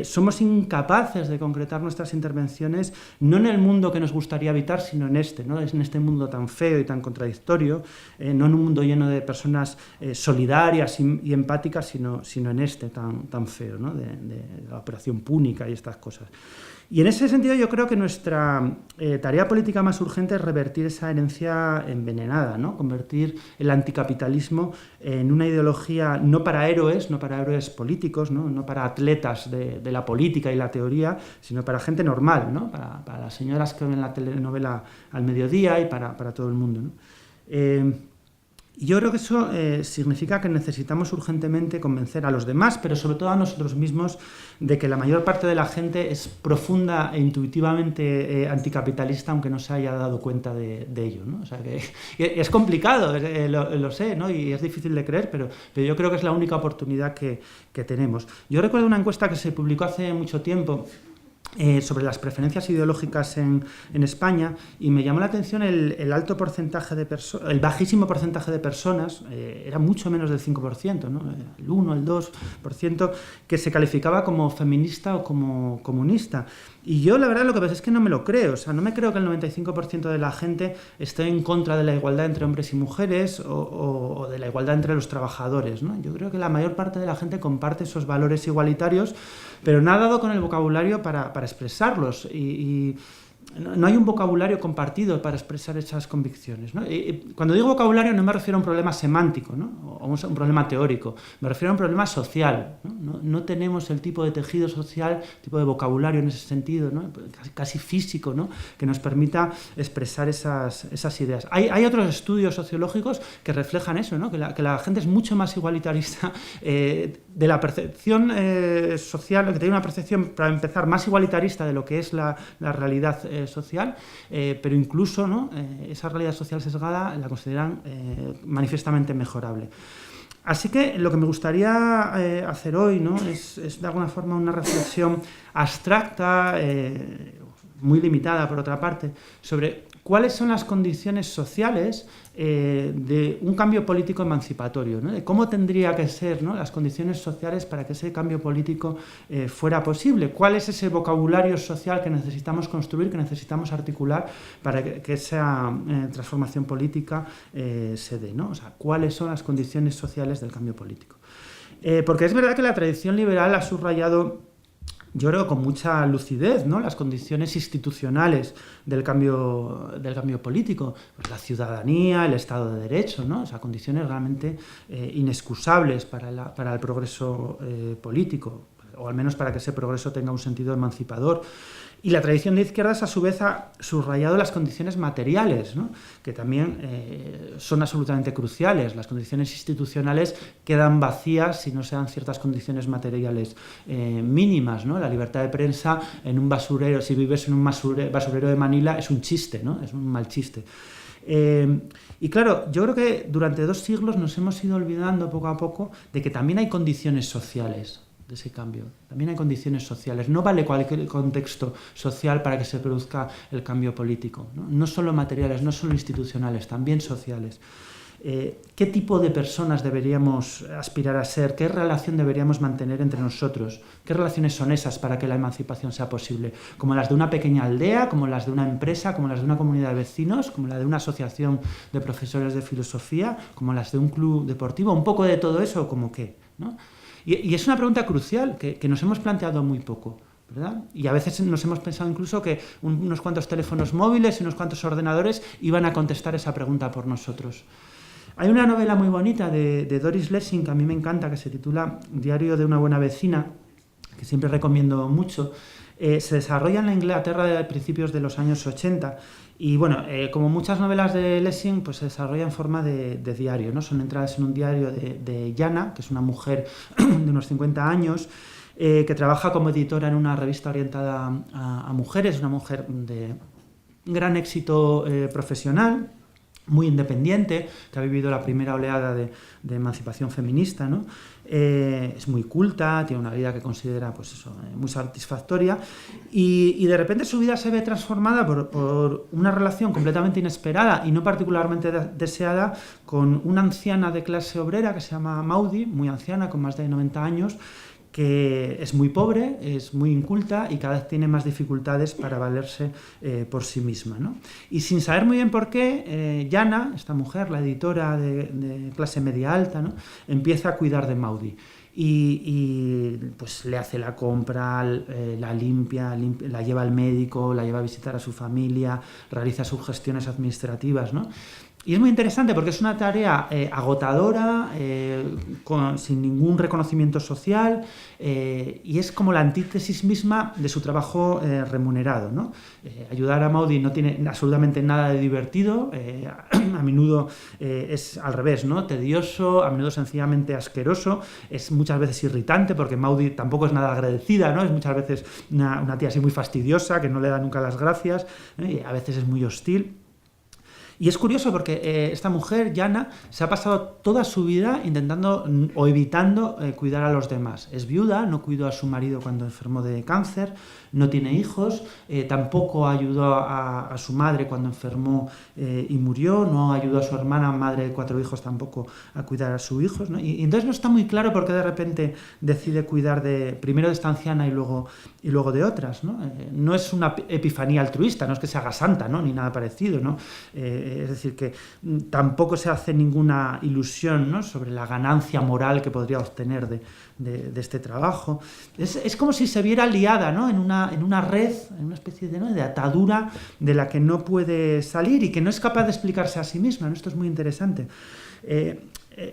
[SPEAKER 5] Somos incapaces de concretar nuestras intervenciones no en el mundo que nos gustaría habitar, sino en este, ¿no? En este mundo tan feo y tan contradictorio, no en un mundo lleno de personas solidarias y empáticas, sino en este tan feo, ¿no?, de la operación púnica y estas cosas. Y en ese sentido yo creo que nuestra tarea política más urgente es revertir esa herencia envenenada, ¿no? Convertir el anticapitalismo en una ideología no para héroes políticos, no para atletas de la política y la teoría, sino para gente normal, ¿no? Para las señoras que ven la telenovela al mediodía y para todo el mundo, ¿no? Yo creo que eso significa que necesitamos urgentemente convencer a los demás, pero sobre todo a nosotros mismos, de que la mayor parte de la gente es profunda e intuitivamente anticapitalista, aunque no se haya dado cuenta de ello, ¿no? O sea, que es complicado, lo sé, ¿no? Y es difícil de creer, pero yo creo que es la única oportunidad que tenemos. Yo recuerdo una encuesta que se publicó hace mucho tiempo sobre las preferencias ideológicas en España, y me llamó la atención el alto porcentaje de el bajísimo porcentaje de personas, era mucho menos del 5%, ¿no? El 1, el 2%, que se calificaba como feminista o como comunista. Y yo, la verdad, lo que pasa es que no me lo creo. O sea, no me creo que el 95% de la gente esté en contra de la igualdad entre hombres y mujeres o de la igualdad entre los trabajadores, ¿no? Yo creo que la mayor parte de la gente comparte esos valores igualitarios, pero no ha dado con el vocabulario para expresarlos. Y no hay un vocabulario compartido para expresar esas convicciones, ¿no? Cuando digo vocabulario no me refiero a un problema semántico, ¿no? O a un problema teórico, me refiero a un problema social, ¿no? No tenemos el tipo de tejido social, tipo de vocabulario en ese sentido, ¿no? Casi físico, ¿no? Que nos permita expresar esas ideas. Hay otros estudios sociológicos que reflejan eso, ¿no? Que la gente es mucho más igualitarista de la percepción social, que tiene una percepción, para empezar, más igualitarista de lo que es la realidad social, pero incluso, ¿no? Esa realidad social sesgada la consideran manifiestamente mejorable. Así que lo que me gustaría hacer hoy, ¿no? es de alguna forma una reflexión abstracta, muy limitada por otra parte, sobre cuáles son las condiciones sociales de un cambio político emancipatorio, ¿no? De cómo tendría que ser, ¿no? Las condiciones sociales para que ese cambio político fuera posible. ¿Cuál es ese vocabulario social que necesitamos construir, que necesitamos articular para que esa transformación política se dé, ¿no? O sea, ¿cuáles son las condiciones sociales del cambio político? Porque es verdad que la tradición liberal ha subrayado, yo creo, con mucha lucidez, ¿no? Las condiciones institucionales del cambio político, pues la ciudadanía, el Estado de Derecho, ¿no? O sea, condiciones realmente inexcusables para el progreso político, o al menos para que ese progreso tenga un sentido emancipador. Y la tradición de izquierdas, a su vez, ha subrayado las condiciones materiales, ¿no? Que también son absolutamente cruciales. Las condiciones institucionales quedan vacías si no se dan ciertas condiciones materiales mínimas, ¿no? La libertad de prensa en un basurero, si vives en un basurero de Manila, es un chiste, ¿no? Es un mal chiste. Y claro, yo creo que durante 2 siglos nos hemos ido olvidando poco a poco de que también hay condiciones sociales de ese cambio. También hay condiciones sociales. No vale cualquier contexto social para que se produzca el cambio político, ¿no? No solo materiales, no solo institucionales, también sociales. ¿Qué tipo de personas deberíamos aspirar a ser? ¿Qué relación deberíamos mantener entre nosotros? ¿Qué relaciones son esas para que la emancipación sea posible? ¿Como las de una pequeña aldea, como las de una empresa, como las de una comunidad de vecinos, como la de una asociación de profesores de filosofía, como las de un club deportivo? ¿Un poco de todo eso? ¿Cómo qué? ¿No? Y es una pregunta crucial que nos hemos planteado muy poco, ¿verdad? Y a veces nos hemos pensado incluso que unos cuantos teléfonos móviles y unos cuantos ordenadores iban a contestar esa pregunta por nosotros. Hay una novela muy bonita de Doris Lessing que a mí me encanta, que se titula Diario de una buena vecina, que siempre recomiendo mucho. Se desarrolla en la Inglaterra de principios de los años 80 y, bueno, como muchas novelas de Lessing, pues se desarrolla en forma de diario, ¿no? Son entradas en un diario de Jana, que es una mujer de unos 50 años, que trabaja como editora en una revista orientada a mujeres, una mujer de gran éxito profesional, muy independiente, que ha vivido la primera oleada de emancipación feminista, ¿no? Es muy culta, tiene una vida que considera, pues eso, muy satisfactoria, y de repente su vida se ve transformada por una relación completamente inesperada y no particularmente deseada con una anciana de clase obrera que se llama Maudie, muy anciana, con más de 90 años, que es muy pobre, es muy inculta y cada vez tiene más dificultades para valerse por sí misma, ¿no? Y sin saber muy bien por qué, Jana, esta mujer, la editora de clase media alta, ¿no? Empieza a cuidar de Maudie. Y pues le hace la compra, la limpia, la lleva al médico, la lleva a visitar a su familia, realiza sus gestiones administrativas, ¿no? Y es muy interesante porque es una tarea agotadora, sin ningún reconocimiento social, y es como la antítesis misma de su trabajo remunerado, ¿no? Ayudar a Maudie no tiene absolutamente nada de divertido, a menudo es al revés, ¿no? Tedioso, a menudo sencillamente asqueroso, es muchas veces irritante porque Maudie tampoco es nada agradecida, ¿no? Es muchas veces una tía así muy fastidiosa que no le da nunca las gracias, y a veces es muy hostil. Y es curioso porque esta mujer, Jana, se ha pasado toda su vida intentando o evitando cuidar a los demás. Es viuda, no cuidó a su marido cuando enfermó de cáncer, no tiene hijos, tampoco ayudó a su madre cuando enfermó y murió, no ayudó a su hermana, madre de 4 hijos, tampoco a cuidar a sus hijos, ¿no? Y entonces no está muy claro por qué de repente decide cuidar primero de esta anciana y luego de otras, ¿no? No es una epifanía altruista, no es que se haga santa, ¿no? Ni nada parecido, ¿no? Es decir, que tampoco se hace ninguna ilusión, ¿no? Sobre la ganancia moral que podría obtener de este trabajo. Es como si se viera liada, ¿no? en una una red, en una especie de atadura de la que no puede salir y que no es capaz de explicarse a sí misma, ¿no? Esto es muy interesante.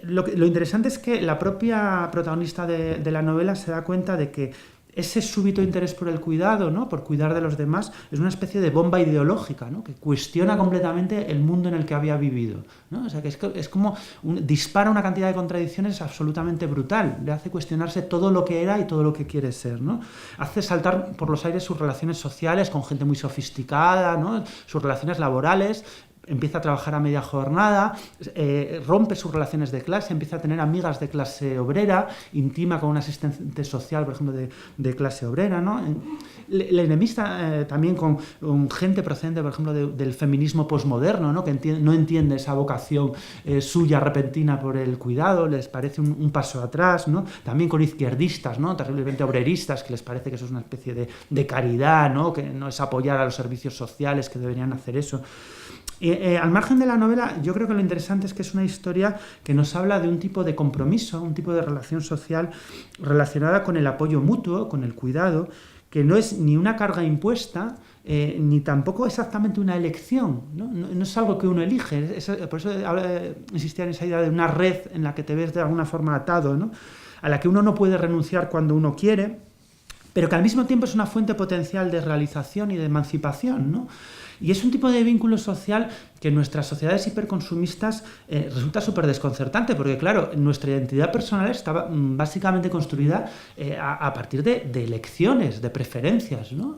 [SPEAKER 5] Lo interesante es que la propia protagonista de la novela se da cuenta de que ese súbito interés por el cuidado, ¿no? Por cuidar de los demás, es una especie de bomba ideológica, ¿no? Que cuestiona completamente el mundo en el que había vivido, ¿no? O sea, que es como dispara una cantidad de contradicciones absolutamente brutal, le hace cuestionarse todo lo que era y todo lo que quiere ser, ¿no? Hace saltar por los aires sus relaciones sociales con gente muy sofisticada, ¿no? Sus relaciones laborales. Empieza a trabajar a media jornada, rompe sus relaciones de clase, empieza a tener amigas de clase obrera, intima con un asistente social, por ejemplo, de clase obrera, ¿no? Le enemista también con gente procedente, por ejemplo, del feminismo posmoderno, ¿no? Que no entiende esa vocación suya repentina por el cuidado, les parece un paso atrás, ¿no? También con izquierdistas, ¿no? Terriblemente obreristas, que les parece que eso es una especie de caridad, ¿no? Que no es apoyar a los servicios sociales, que deberían hacer eso. Al margen de la novela, yo creo que lo interesante es que es una historia que nos habla de un tipo de compromiso, un tipo de relación social relacionada con el apoyo mutuo, con el cuidado, que no es ni una carga impuesta, ni tampoco exactamente una elección, ¿no? No es algo que uno elige. Por eso insistía en esa idea de una red en la que te ves de alguna forma atado, ¿no? A la que uno no puede renunciar cuando uno quiere, pero que al mismo tiempo es una fuente potencial de realización y de emancipación, ¿no? Y es un tipo de vínculo social que en nuestras sociedades hiperconsumistas resulta súper desconcertante, porque claro, nuestra identidad personal está básicamente construida a partir de elecciones, de preferencias, ¿no?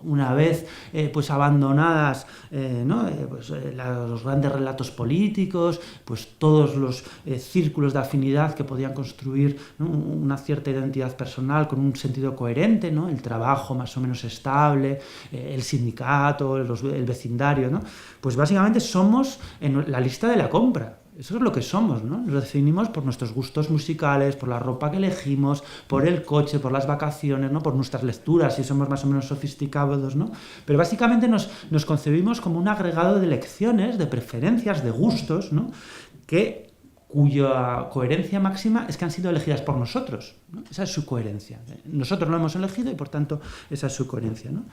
[SPEAKER 5] Una vez pues abandonadas los grandes relatos políticos, pues todos los círculos de afinidad que podían construir, ¿no? Una cierta identidad personal con un sentido coherente, ¿no? El trabajo más o menos estable, el sindicato, el vecindario, ¿no? Pues básicamente somos en la lista de la compra. Eso es lo que somos, ¿no? Nos definimos por nuestros gustos musicales, por la ropa que elegimos, por el coche, por las vacaciones, ¿no? Por nuestras lecturas, si somos más o menos sofisticados, ¿no? Pero básicamente nos concebimos como un agregado de elecciones, de preferencias, de gustos, ¿no? Cuya coherencia máxima es que han sido elegidas por nosotros, ¿no? Esa es su coherencia. Nosotros lo hemos elegido y, por tanto, esa es su coherencia, ¿no?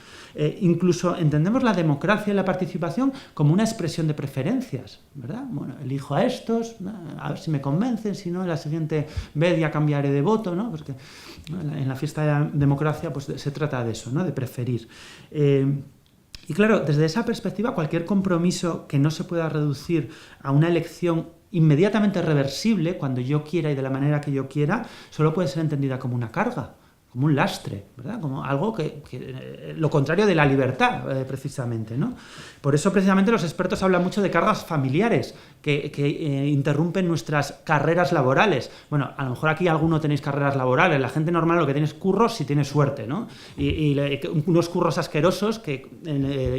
[SPEAKER 5] Incluso entendemos la democracia y la participación como una expresión de preferencias, ¿verdad? Bueno, elijo a estos, ¿no? A ver si me convencen, si no, en la siguiente vez ya cambiaré de voto, ¿no? Porque en la fiesta de la democracia pues, se trata de eso, ¿no? De preferir. Y claro, desde esa perspectiva, cualquier compromiso que no se pueda reducir a una elección inmediatamente reversible, cuando yo quiera y de la manera que yo quiera, solo puede ser entendida como una carga, como un lastre, ¿verdad? Como algo que lo contrario de la libertad, precisamente, ¿no? Por eso, precisamente, los expertos hablan mucho de cargas familiares que interrumpen nuestras carreras laborales. Bueno, a lo mejor aquí alguno tenéis carreras laborales. La gente normal lo que tiene es curros si tiene suerte, ¿no? Y unos curros asquerosos que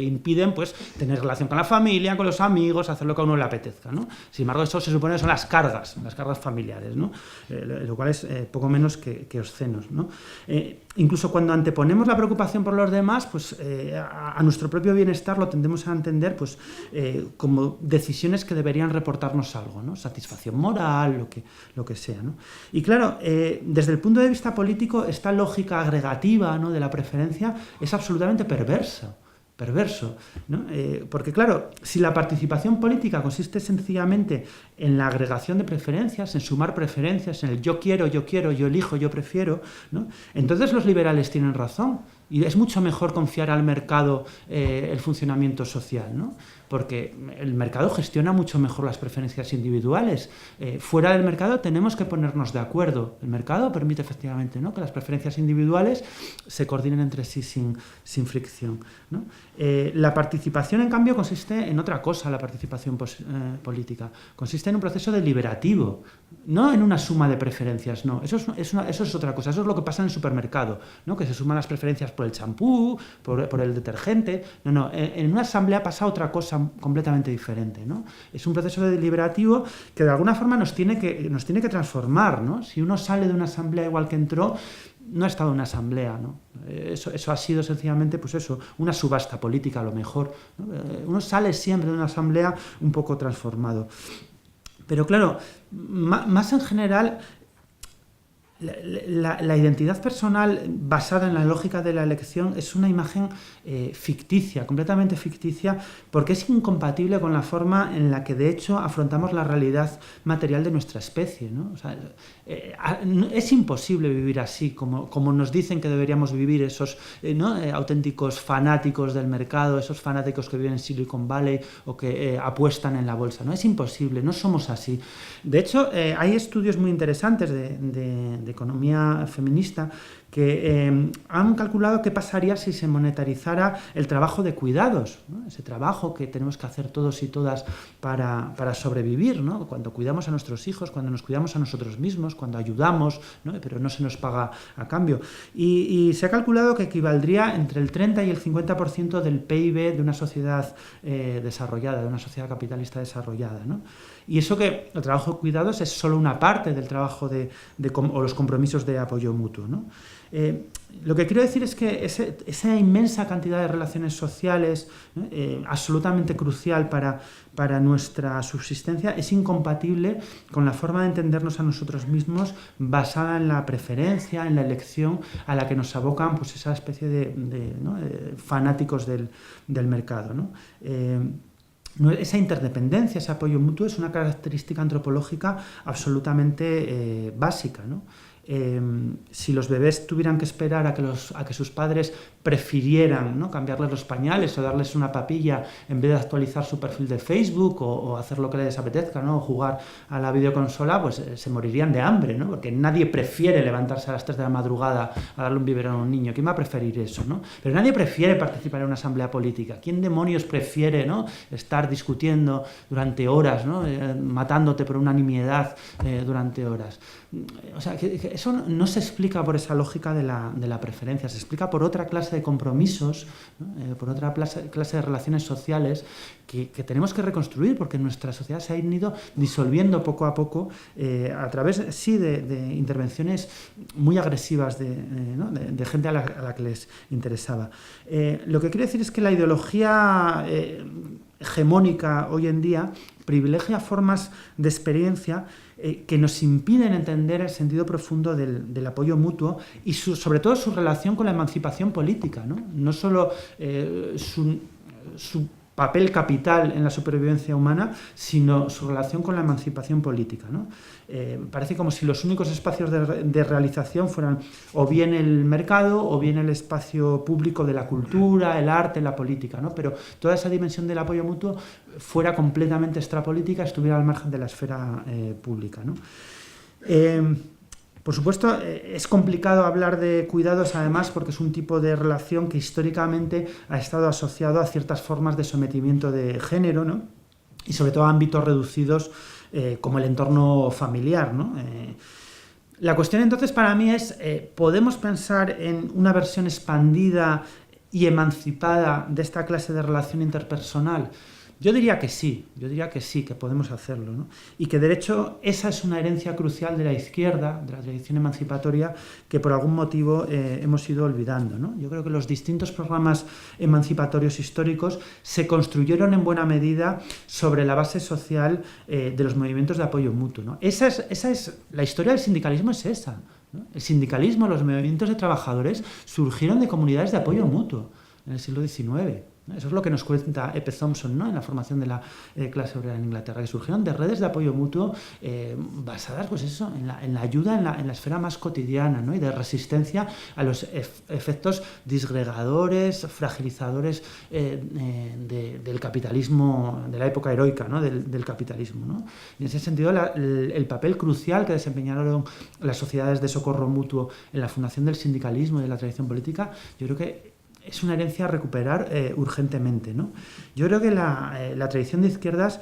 [SPEAKER 5] impiden, pues, tener relación con la familia, con los amigos, hacer lo que a uno le apetezca, ¿no? Sin embargo, eso se supone que son las cargas familiares, ¿no? Lo cual es poco menos que obscenos, ¿no? Incluso cuando anteponemos la preocupación por los demás, pues a nuestro propio bienestar lo tendemos a entender pues, como decisiones que deberían reportarnos algo, ¿no? Satisfacción moral, lo que sea, ¿no? Y claro, desde el punto de vista político, esta lógica agregativa, ¿no? De la preferencia es absolutamente perverso, ¿no? Porque claro, si la participación política consiste sencillamente en la agregación de preferencias, en sumar preferencias, en el yo quiero, yo elijo, yo prefiero, ¿no? Entonces los liberales tienen razón y es mucho mejor confiar al mercado el funcionamiento social, ¿no? Porque el mercado gestiona mucho mejor las preferencias individuales. Fuera del mercado tenemos que ponernos de acuerdo. El mercado permite efectivamente, ¿no? Que las preferencias individuales se coordinen entre sí sin fricción, ¿no? La participación, en cambio, consiste en otra cosa, la participación política. Consiste en un proceso deliberativo, no en una suma de preferencias, no. Eso es otra cosa, eso es lo que pasa en el supermercado, ¿no? Que se suman las preferencias por el champú, por el detergente. No, en una asamblea pasa otra cosa completamente diferente, ¿no? Es un proceso deliberativo que de alguna forma nos tiene que transformar, ¿no? Si uno sale de una asamblea igual que entró, no ha estado en una asamblea, ¿no? Eso ha sido sencillamente, pues eso, una subasta política a lo mejor, ¿no? Uno sale siempre de una asamblea un poco transformado. Pero claro, más en general, La identidad personal basada en la lógica de la elección es una imagen ficticia, completamente ficticia, porque es incompatible con la forma en la que de hecho afrontamos la realidad material de nuestra especie, ¿no? O sea, es imposible vivir así, como nos dicen que deberíamos vivir esos auténticos fanáticos del mercado, esos fanáticos que viven en Silicon Valley o que apuestan en la bolsa, ¿no? Es imposible, no somos así. De hecho, hay estudios muy interesantes de economía feminista que han calculado qué pasaría si se monetarizara el trabajo de cuidados, ¿no? Ese trabajo que tenemos que hacer todos y todas para sobrevivir, ¿no? Cuando cuidamos a nuestros hijos, cuando nos cuidamos a nosotros mismos, cuando ayudamos, ¿no? Pero no se nos paga a cambio. Y se ha calculado que equivaldría entre el 30 y el 50% del PIB de una sociedad desarrollada, de una sociedad capitalista desarrollada, ¿no? Y eso que el trabajo de cuidados es solo una parte del trabajo o los compromisos de apoyo mutuo, ¿no? Lo que quiero decir es que esa inmensa cantidad de relaciones sociales, ¿no? Absolutamente crucial para nuestra subsistencia, es incompatible con la forma de entendernos a nosotros mismos basada en la preferencia, en la elección a la que nos abocan pues, esa especie de fanáticos del mercado, ¿no? Esa interdependencia, ese apoyo mutuo es una característica antropológica absolutamente básica, ¿no? Si los bebés tuvieran que esperar a que sus padres prefirieran, ¿no? cambiarles los pañales o darles una papilla en vez de actualizar su perfil de Facebook o hacer lo que les apetezca, ¿no? o jugar a la videoconsola, pues se morirían de hambre, ¿no? Porque nadie prefiere levantarse a las 3 de la madrugada a darle un biberón a un niño. ¿Quién va a preferir eso? ¿no? Pero nadie prefiere participar en una asamblea política. ¿Quién demonios prefiere, ¿no? estar discutiendo durante horas, ¿no? Matándote por una nimiedad durante horas? O sea, que eso no se explica por esa lógica de la preferencia, se explica por otra clase de compromisos, ¿no? Por otra clase de relaciones sociales que tenemos que reconstruir, porque nuestra sociedad se ha ido disolviendo poco a poco a través, sí, de intervenciones muy agresivas de gente a la que les interesaba. Lo que quiero decir es que la ideología hegemónica hoy en día privilegia formas de experiencia que nos impiden entender el sentido profundo del apoyo mutuo y sobre todo su relación con la emancipación política, no solo su papel capital en la supervivencia humana, sino su relación con la emancipación política, ¿no? Parece como si los únicos espacios de realización fueran o bien el mercado o bien el espacio público de la cultura, el arte, la política, ¿no? Pero toda esa dimensión del apoyo mutuo fuera completamente extrapolítica, estuviera al margen de la esfera pública, ¿no? Por supuesto, es complicado hablar de cuidados, además, porque es un tipo de relación que históricamente ha estado asociado a ciertas formas de sometimiento de género, ¿no? Y sobre todo a ámbitos reducidos como el entorno familiar, ¿no? La cuestión entonces para mí es, ¿podemos pensar en una versión expandida y emancipada de esta clase de relación interpersonal? Yo diría que sí, que podemos hacerlo, ¿no? Y que de hecho esa es una herencia crucial de la izquierda, de la tradición emancipatoria, que por algún motivo hemos ido olvidando, ¿no? Yo creo que los distintos programas emancipatorios históricos se construyeron en buena medida sobre la base social de los movimientos de apoyo mutuo, ¿no? Esa es la historia del sindicalismo, es esa, ¿no? El sindicalismo, los movimientos de trabajadores surgieron de comunidades de apoyo mutuo en el siglo XIX. Eso es lo que nos cuenta Epe Thompson, ¿no? En la formación de la clase obrera en Inglaterra, que surgieron de redes de apoyo mutuo basadas, pues eso, en la ayuda en la esfera más cotidiana, ¿no? Y de resistencia a los efectos disgregadores, fragilizadores del capitalismo, de la época heroica, ¿no? del capitalismo, ¿no? Y en ese sentido, el papel crucial que desempeñaron las sociedades de socorro mutuo en la fundación del sindicalismo y de la tradición política, yo creo que es una herencia a recuperar urgentemente, ¿no? Yo creo que la tradición de izquierdas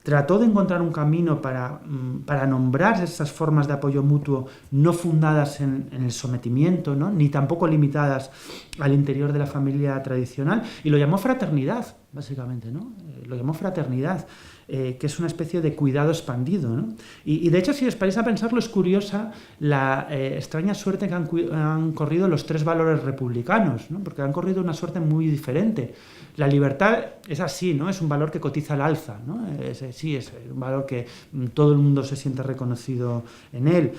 [SPEAKER 5] trató de encontrar un camino para nombrar esas formas de apoyo mutuo no fundadas en el sometimiento, ¿no? Ni tampoco limitadas al interior de la familia tradicional, y lo llamó fraternidad, básicamente, ¿no? Lo llamó fraternidad, que es una especie de cuidado expandido, ¿no? Y de hecho, si os paráis a pensarlo, es curiosa la extraña suerte que han corrido los tres valores republicanos, ¿no? Porque han corrido una suerte muy diferente. La libertad es así, ¿no? Es un valor que cotiza al alza fuerza, ¿no? Sí, es un valor que todo el mundo se siente reconocido en él.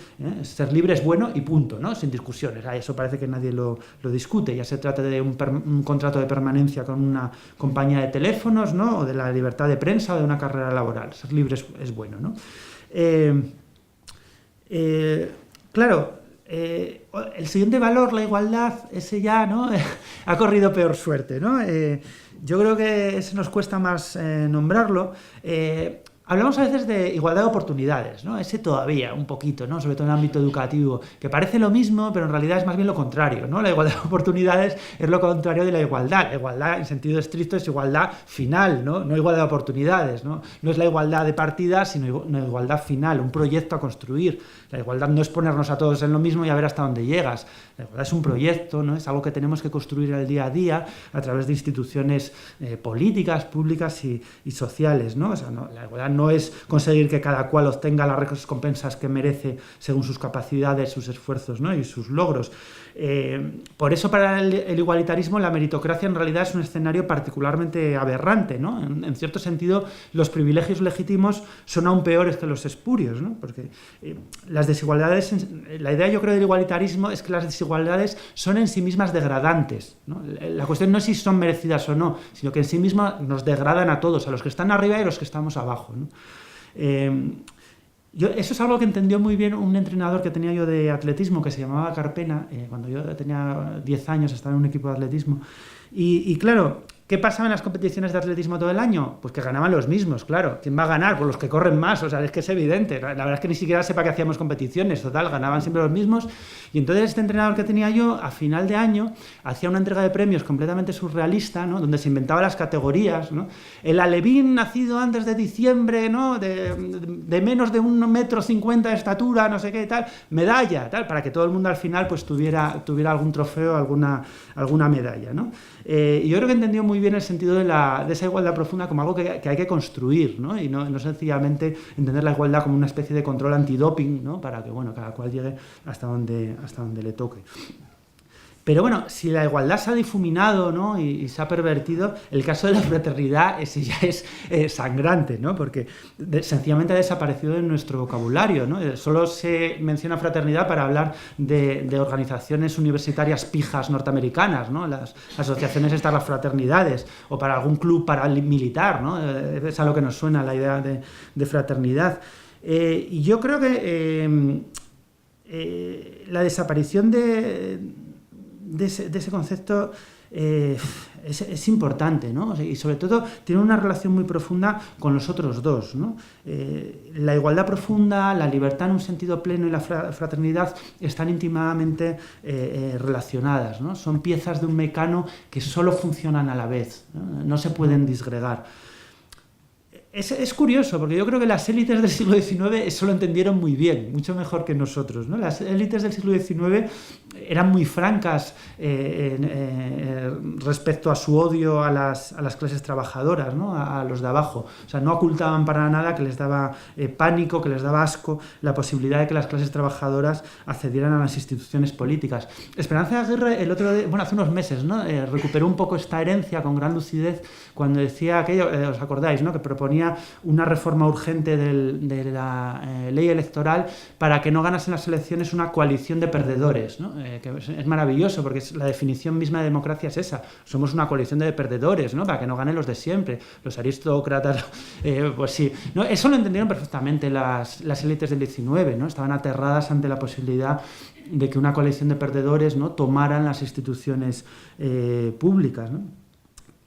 [SPEAKER 5] Ser libre es bueno y punto, ¿no? Sin discusiones. Eso parece que nadie lo discute, ya se trata de un contrato de permanencia con una compañía de teléfonos, ¿no? O de la libertad de prensa o de una carrera laboral. Ser libre es bueno, ¿no? Claro, el siguiente valor, la igualdad, ese ya, ¿no? Ha corrido peor suerte, ¿no? Yo creo que ese nos cuesta más nombrarlo. Hablamos a veces de igualdad de oportunidades, ¿no? Ese todavía, un poquito, ¿no? Sobre todo en el ámbito educativo, que parece lo mismo, pero en realidad es más bien lo contrario, ¿no? La igualdad de oportunidades es lo contrario de la igualdad. La igualdad, en sentido estricto, es igualdad final, ¿no? No igualdad de oportunidades, ¿no? No es la igualdad de partida, sino una igualdad final, un proyecto a construir. La igualdad no es ponernos a todos en lo mismo y a ver hasta dónde llegas. La igualdad es un proyecto, ¿no? Es algo que tenemos que construir el día a día a través de instituciones políticas, públicas y sociales, ¿no? O sea, la igualdad no es conseguir que cada cual obtenga las recompensas que merece según sus capacidades, sus esfuerzos, ¿no? Y sus logros. Por eso para el igualitarismo la meritocracia en realidad es un escenario particularmente aberrante, ¿no? En cierto sentido, los privilegios legítimos son aún peores que los espurios, ¿no? Porque las desigualdades, la idea yo creo del igualitarismo es que las desigualdades son en sí mismas degradantes, ¿no? La cuestión no es si son merecidas o no, sino que en sí mismas nos degradan a todos, a los que están arriba y a los que estamos abajo, ¿no? Eso es algo que entendió muy bien un entrenador que tenía yo de atletismo que se llamaba Carpena, cuando yo tenía 10 años, estaba en un equipo de atletismo. Y claro, ¿qué pasaba en las competiciones de atletismo todo el año? Pues que ganaban los mismos, claro. ¿Quién va a ganar? Pues los que corren más, o sea, es que es evidente. La verdad es que ni siquiera sepa que hacíamos competiciones, total, ganaban siempre los mismos. Y entonces este entrenador que tenía yo, a final de año, hacía una entrega de premios completamente surrealista, ¿no? Donde se inventaba las categorías, ¿no? El alevín nacido antes de diciembre, ¿no? De menos de 1,50 m de estatura, no sé qué, tal, medalla, tal, para que todo el mundo al final pues tuviera algún trofeo, alguna medalla, ¿no? Y yo creo que entendió muy bien el sentido de esa igualdad profunda como algo que hay que construir, ¿no? Y no sencillamente entender la igualdad como una especie de control antidoping, ¿no? Para que, bueno, cada cual llegue hasta donde le toque. Pero bueno, si la igualdad se ha difuminado, ¿no? y se ha pervertido, el caso de la fraternidad ese ya es sangrante, ¿no? Porque sencillamente ha desaparecido de nuestro vocabulario, ¿no? Solo se menciona fraternidad para hablar de organizaciones universitarias pijas norteamericanas, ¿no? Las asociaciones estas, las fraternidades, o para algún club paramilitar, ¿no? Es a lo que nos suena la idea de fraternidad. Y yo creo que la desaparición de ese concepto es importante, ¿no? Y sobre todo tiene una relación muy profunda con los otros dos, ¿no? La igualdad profunda, la libertad en un sentido pleno y la fraternidad están íntimamente relacionadas, ¿no? Son piezas de un mecano que solo funcionan a la vez, no se pueden disgregar. Es curioso, porque yo creo que las élites del siglo XIX eso lo entendieron muy bien, mucho mejor que nosotros, ¿no? Las élites del siglo XIX eran muy francas respecto a su odio a las clases trabajadoras, ¿no? A los de abajo. O sea, no ocultaban para nada que les daba pánico, que les daba asco la posibilidad de que las clases trabajadoras accedieran a las instituciones políticas. Esperanza Aguirre, hace unos meses, ¿no? Recuperó un poco esta herencia con gran lucidez cuando decía aquello, ¿os acordáis, ¿no? Que proponía una reforma urgente de la ley electoral para que no ganase en las elecciones una coalición de perdedores, ¿no? Que es maravilloso, porque la definición misma de democracia es esa. Somos una coalición de perdedores, ¿no? Para que no ganen los de siempre, los aristócratas. Pues sí, ¿no? Eso lo entendieron perfectamente las élites del 19, ¿no? Estaban aterradas ante la posibilidad de que una coalición de perdedores, ¿no? Tomaran las instituciones públicas, ¿no?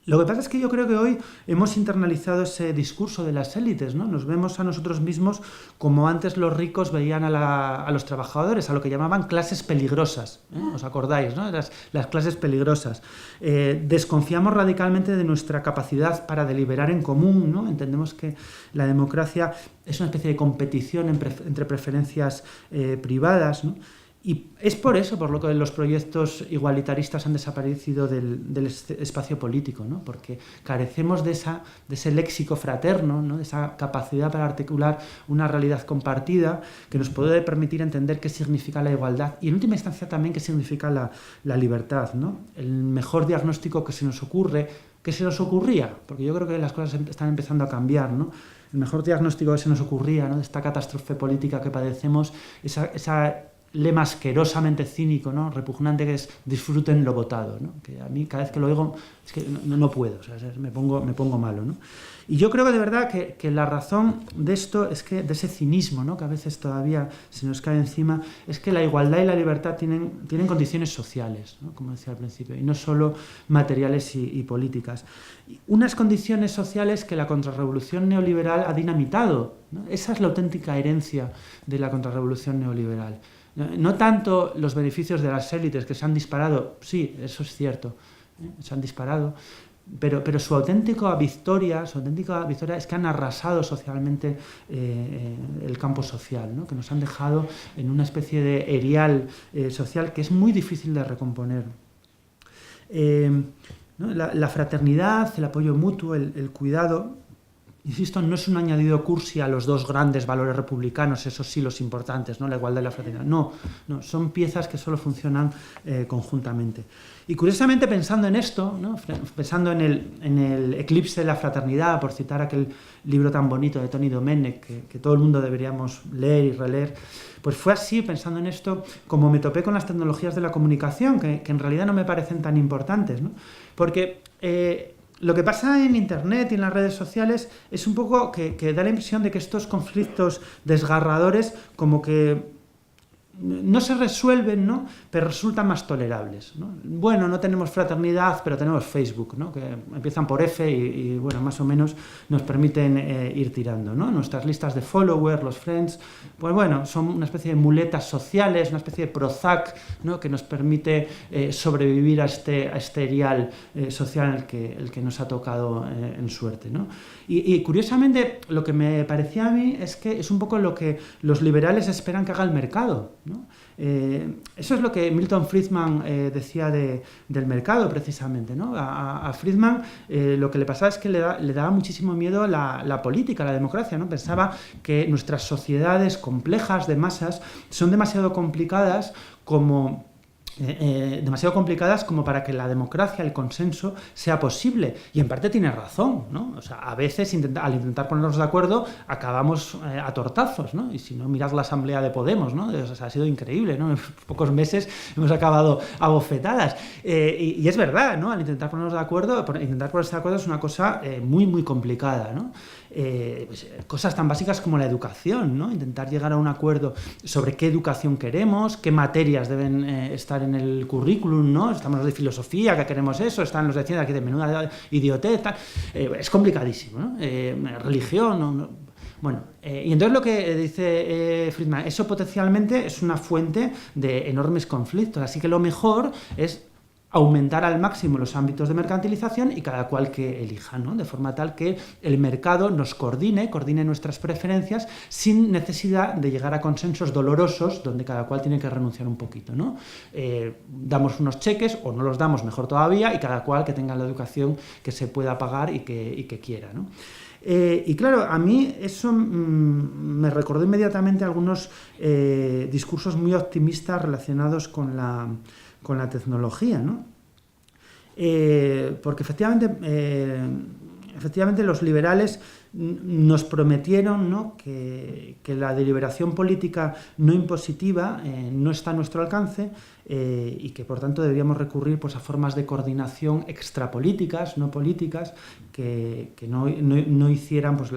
[SPEAKER 5] Lo que pasa es que yo creo que hoy hemos internalizado ese discurso de las élites, ¿no? Nos vemos a nosotros mismos como antes los ricos veían a los trabajadores, a lo que llamaban clases peligrosas, ¿eh? ¿Os acordáis, no? Las clases peligrosas. Desconfiamos radicalmente de nuestra capacidad para deliberar en común, ¿no? Entendemos que la democracia es una especie de competición entre preferencias privadas, ¿no? Y es por eso por lo que los proyectos igualitaristas han desaparecido del espacio político, ¿no? Porque carecemos de ese léxico fraterno, ¿no? De esa capacidad para articular una realidad compartida que nos puede permitir entender qué significa la igualdad y en última instancia también qué significa la libertad, ¿no? El mejor diagnóstico que se nos ocurre ¿Qué se nos ocurría? Porque yo creo que las cosas están empezando a cambiar, ¿no? El mejor diagnóstico que se nos ocurría, ¿no?, de esta catástrofe política que padecemos, esa lema asquerosamente cínico, ¿no?, repugnante, que es disfruten lo votado, ¿no? Que a mí cada vez que lo oigo es que no puedo, o sea, me pongo malo, ¿no? Y yo creo que de verdad que la razón de esto es que, de ese cinismo, ¿no?, que a veces todavía se nos cae encima, es que la igualdad y la libertad tienen condiciones sociales, ¿no?, como decía al principio, y no solo materiales y políticas. Unas condiciones sociales que la contrarrevolución neoliberal ha dinamitado, ¿no? Esa es la auténtica herencia de la contrarrevolución neoliberal. No tanto los beneficios de las élites que se han disparado, sí, eso es cierto, se han disparado, pero su auténtica victoria es que han arrasado socialmente el campo social, ¿no?, que nos han dejado en una especie de erial social que es muy difícil de recomponer. ¿No? La fraternidad, el apoyo mutuo, el cuidado, insisto, no es un añadido cursi a los dos grandes valores republicanos, esos sí los importantes, ¿no?, la igualdad y la fraternidad. No, son piezas que solo funcionan conjuntamente. Y curiosamente, pensando en esto, ¿no?, pensando en el eclipse de la fraternidad, por citar aquel libro tan bonito de Tony Domenech, que todo el mundo deberíamos leer y releer, pues fue así, pensando en esto, como me topé con las tecnologías de la comunicación, que en realidad no me parecen tan importantes, ¿no? Porque lo que pasa en Internet y en las redes sociales es un poco que da la impresión de que estos conflictos desgarradores como que no se resuelven, ¿no?, pero resultan más tolerables, ¿no? Bueno, no tenemos fraternidad, pero tenemos Facebook, ¿no?, que empiezan por F y bueno, más o menos nos permiten ir tirando, ¿no? Nuestras listas de followers, los friends, pues bueno, son una especie de muletas sociales, una especie de Prozac, ¿no?, que nos permite sobrevivir a este erial social el que nos ha tocado en suerte, ¿no? Y curiosamente, lo que me parecía a mí es que es un poco lo que los liberales esperan que haga el mercado, ¿no? Eso es lo que Milton Friedman decía del mercado, precisamente, ¿no? A Friedman lo que le pasaba es que le daba muchísimo miedo la política, la democracia, ¿no? Pensaba que nuestras sociedades complejas de masas son demasiado complicadas como para que la democracia, el consenso, sea posible. Y en parte tiene razón, ¿no? O sea, a veces al intentar ponernos de acuerdo acabamos a tortazos, ¿no? Y si no, mirad la asamblea de Podemos, ¿no? O sea, ha sido increíble, ¿no? En pocos meses hemos acabado a bofetadas. Y es verdad, ¿no? Al intentar ponernos de acuerdo, intentar ponerse de acuerdo es una cosa muy, muy complicada, ¿no? Pues, cosas tan básicas como la educación, ¿no? Intentar llegar a un acuerdo sobre qué educación queremos, qué materias deben estar en el currículum, ¿no? Estamos los de filosofía, que queremos eso, están los de ciencia, que de menuda idiotez, tal. Es complicadísimo, ¿no? Religión, ¿no? Bueno, y entonces lo que dice Friedman, eso potencialmente es una fuente de enormes conflictos, así que lo mejor es aumentar al máximo los ámbitos de mercantilización y cada cual que elija, ¿no? De forma tal que el mercado nos coordine nuestras preferencias sin necesidad de llegar a consensos dolorosos donde cada cual tiene que renunciar un poquito, ¿no? Damos unos cheques o no los damos, mejor todavía, y cada cual que tenga la educación que se pueda pagar y que quiera, ¿no? Y claro, a mí eso me recordó inmediatamente algunos discursos muy optimistas relacionados con la tecnología, ¿no? Porque efectivamente los liberales nos prometieron, ¿no?, que la deliberación política no impositiva no está a nuestro alcance y que por tanto deberíamos recurrir, pues, a formas de coordinación extrapolíticas, no políticas, que no hicieran, pues,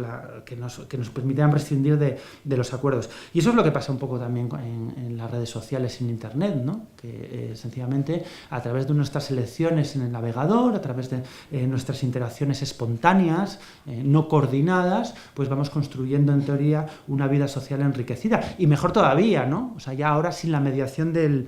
[SPEAKER 5] que nos permitieran prescindir de los acuerdos. Y eso es lo que pasa un poco también en las redes sociales, en Internet, ¿no? Que sencillamente a través de nuestras elecciones en el navegador, a través de nuestras interacciones espontáneas, no coordinadas, pues vamos construyendo en teoría una vida social enriquecida. Y mejor todavía, ¿no? O sea, ya ahora sin la mediación del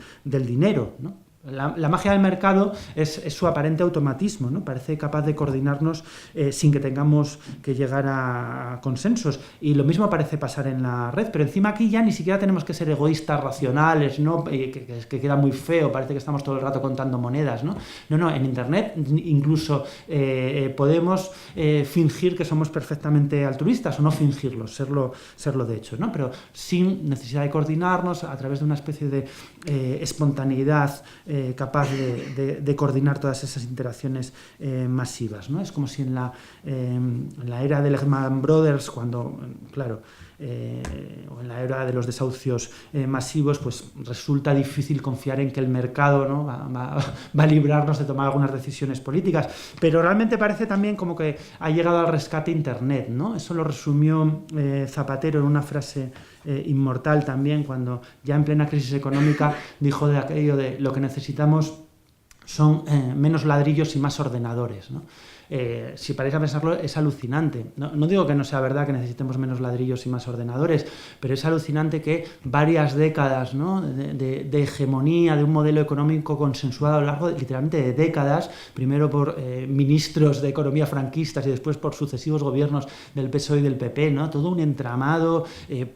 [SPEAKER 5] dinero, ¿no? La magia del mercado es su aparente automatismo, ¿no? Parece capaz de coordinarnos sin que tengamos que llegar a consensos. Y lo mismo parece pasar en la red, pero encima aquí ya ni siquiera tenemos que ser egoístas, racionales, ¿no? Que queda muy feo, parece que estamos todo el rato contando monedas, ¿no? No, en Internet incluso podemos fingir que somos perfectamente altruistas, o no fingirlo, serlo de hecho, ¿no? Pero sin necesidad de coordinarnos, a través de una especie de espontaneidad capaz de coordinar todas esas interacciones masivas, ¿no? Es como si en la era de Lehman Brothers, cuando, claro, o en la era de los desahucios masivos, pues resulta difícil confiar en que el mercado, ¿no? va a librarnos de tomar algunas decisiones políticas, pero realmente parece también como que ha llegado al rescate Internet, ¿no? Eso lo resumió Zapatero en una frase inmortal también, cuando ya en plena crisis económica dijo de aquello de lo que necesitamos son menos ladrillos y más ordenadores, ¿no? Si paráis a pensarlo, es alucinante. No digo que no sea verdad que necesitemos menos ladrillos y más ordenadores, pero es alucinante que varias décadas, ¿no? de hegemonía de un modelo económico consensuado a lo largo literalmente de décadas, primero por ministros de economía franquistas y después por sucesivos gobiernos del PSOE y del PP, ¿no? Todo un entramado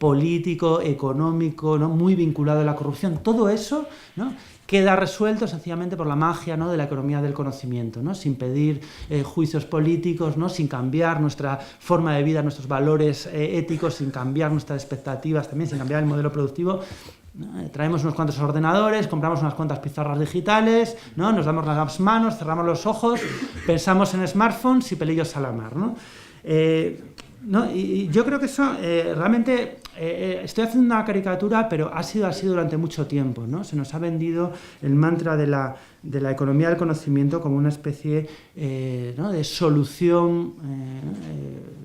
[SPEAKER 5] político, económico, ¿no? Muy vinculado a la corrupción. Todo eso, ¿no? Queda resuelto sencillamente por la magia, ¿no? De la economía del conocimiento, ¿no? Sin pedir juicios políticos, ¿no? Sin cambiar nuestra forma de vida, nuestros valores éticos, sin cambiar nuestras expectativas también, sin cambiar el modelo productivo. Traemos unos cuantos ordenadores, compramos unas cuantas pizarras digitales, ¿no? Nos damos las manos, cerramos los ojos, pensamos en smartphones y pelillos a la mar, ¿no? ¿No? Y yo creo que eso realmente estoy haciendo una caricatura, pero ha sido así durante mucho tiempo, ¿no? Se nos ha vendido el mantra de la economía del conocimiento como una especie ¿no? de solución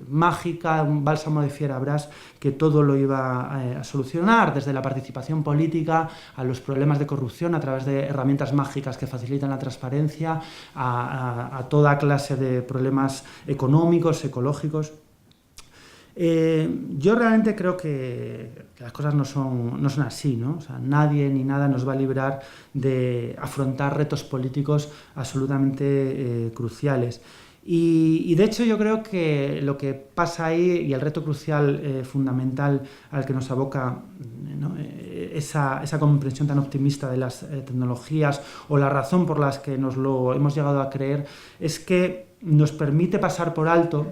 [SPEAKER 5] mágica, un bálsamo de Fierabras que todo lo iba a solucionar, desde la participación política a los problemas de corrupción a través de herramientas mágicas que facilitan la transparencia, a toda clase de problemas económicos, ecológicos. Yo realmente creo que las cosas no son así, ¿no? O sea, nadie ni nada nos va a librar de afrontar retos políticos absolutamente cruciales. Y de hecho yo creo que lo que pasa ahí y el reto crucial fundamental al que nos aboca, ¿no? esa comprensión tan optimista de las tecnologías o la razón por la que nos lo hemos llegado a creer es que nos permite pasar por alto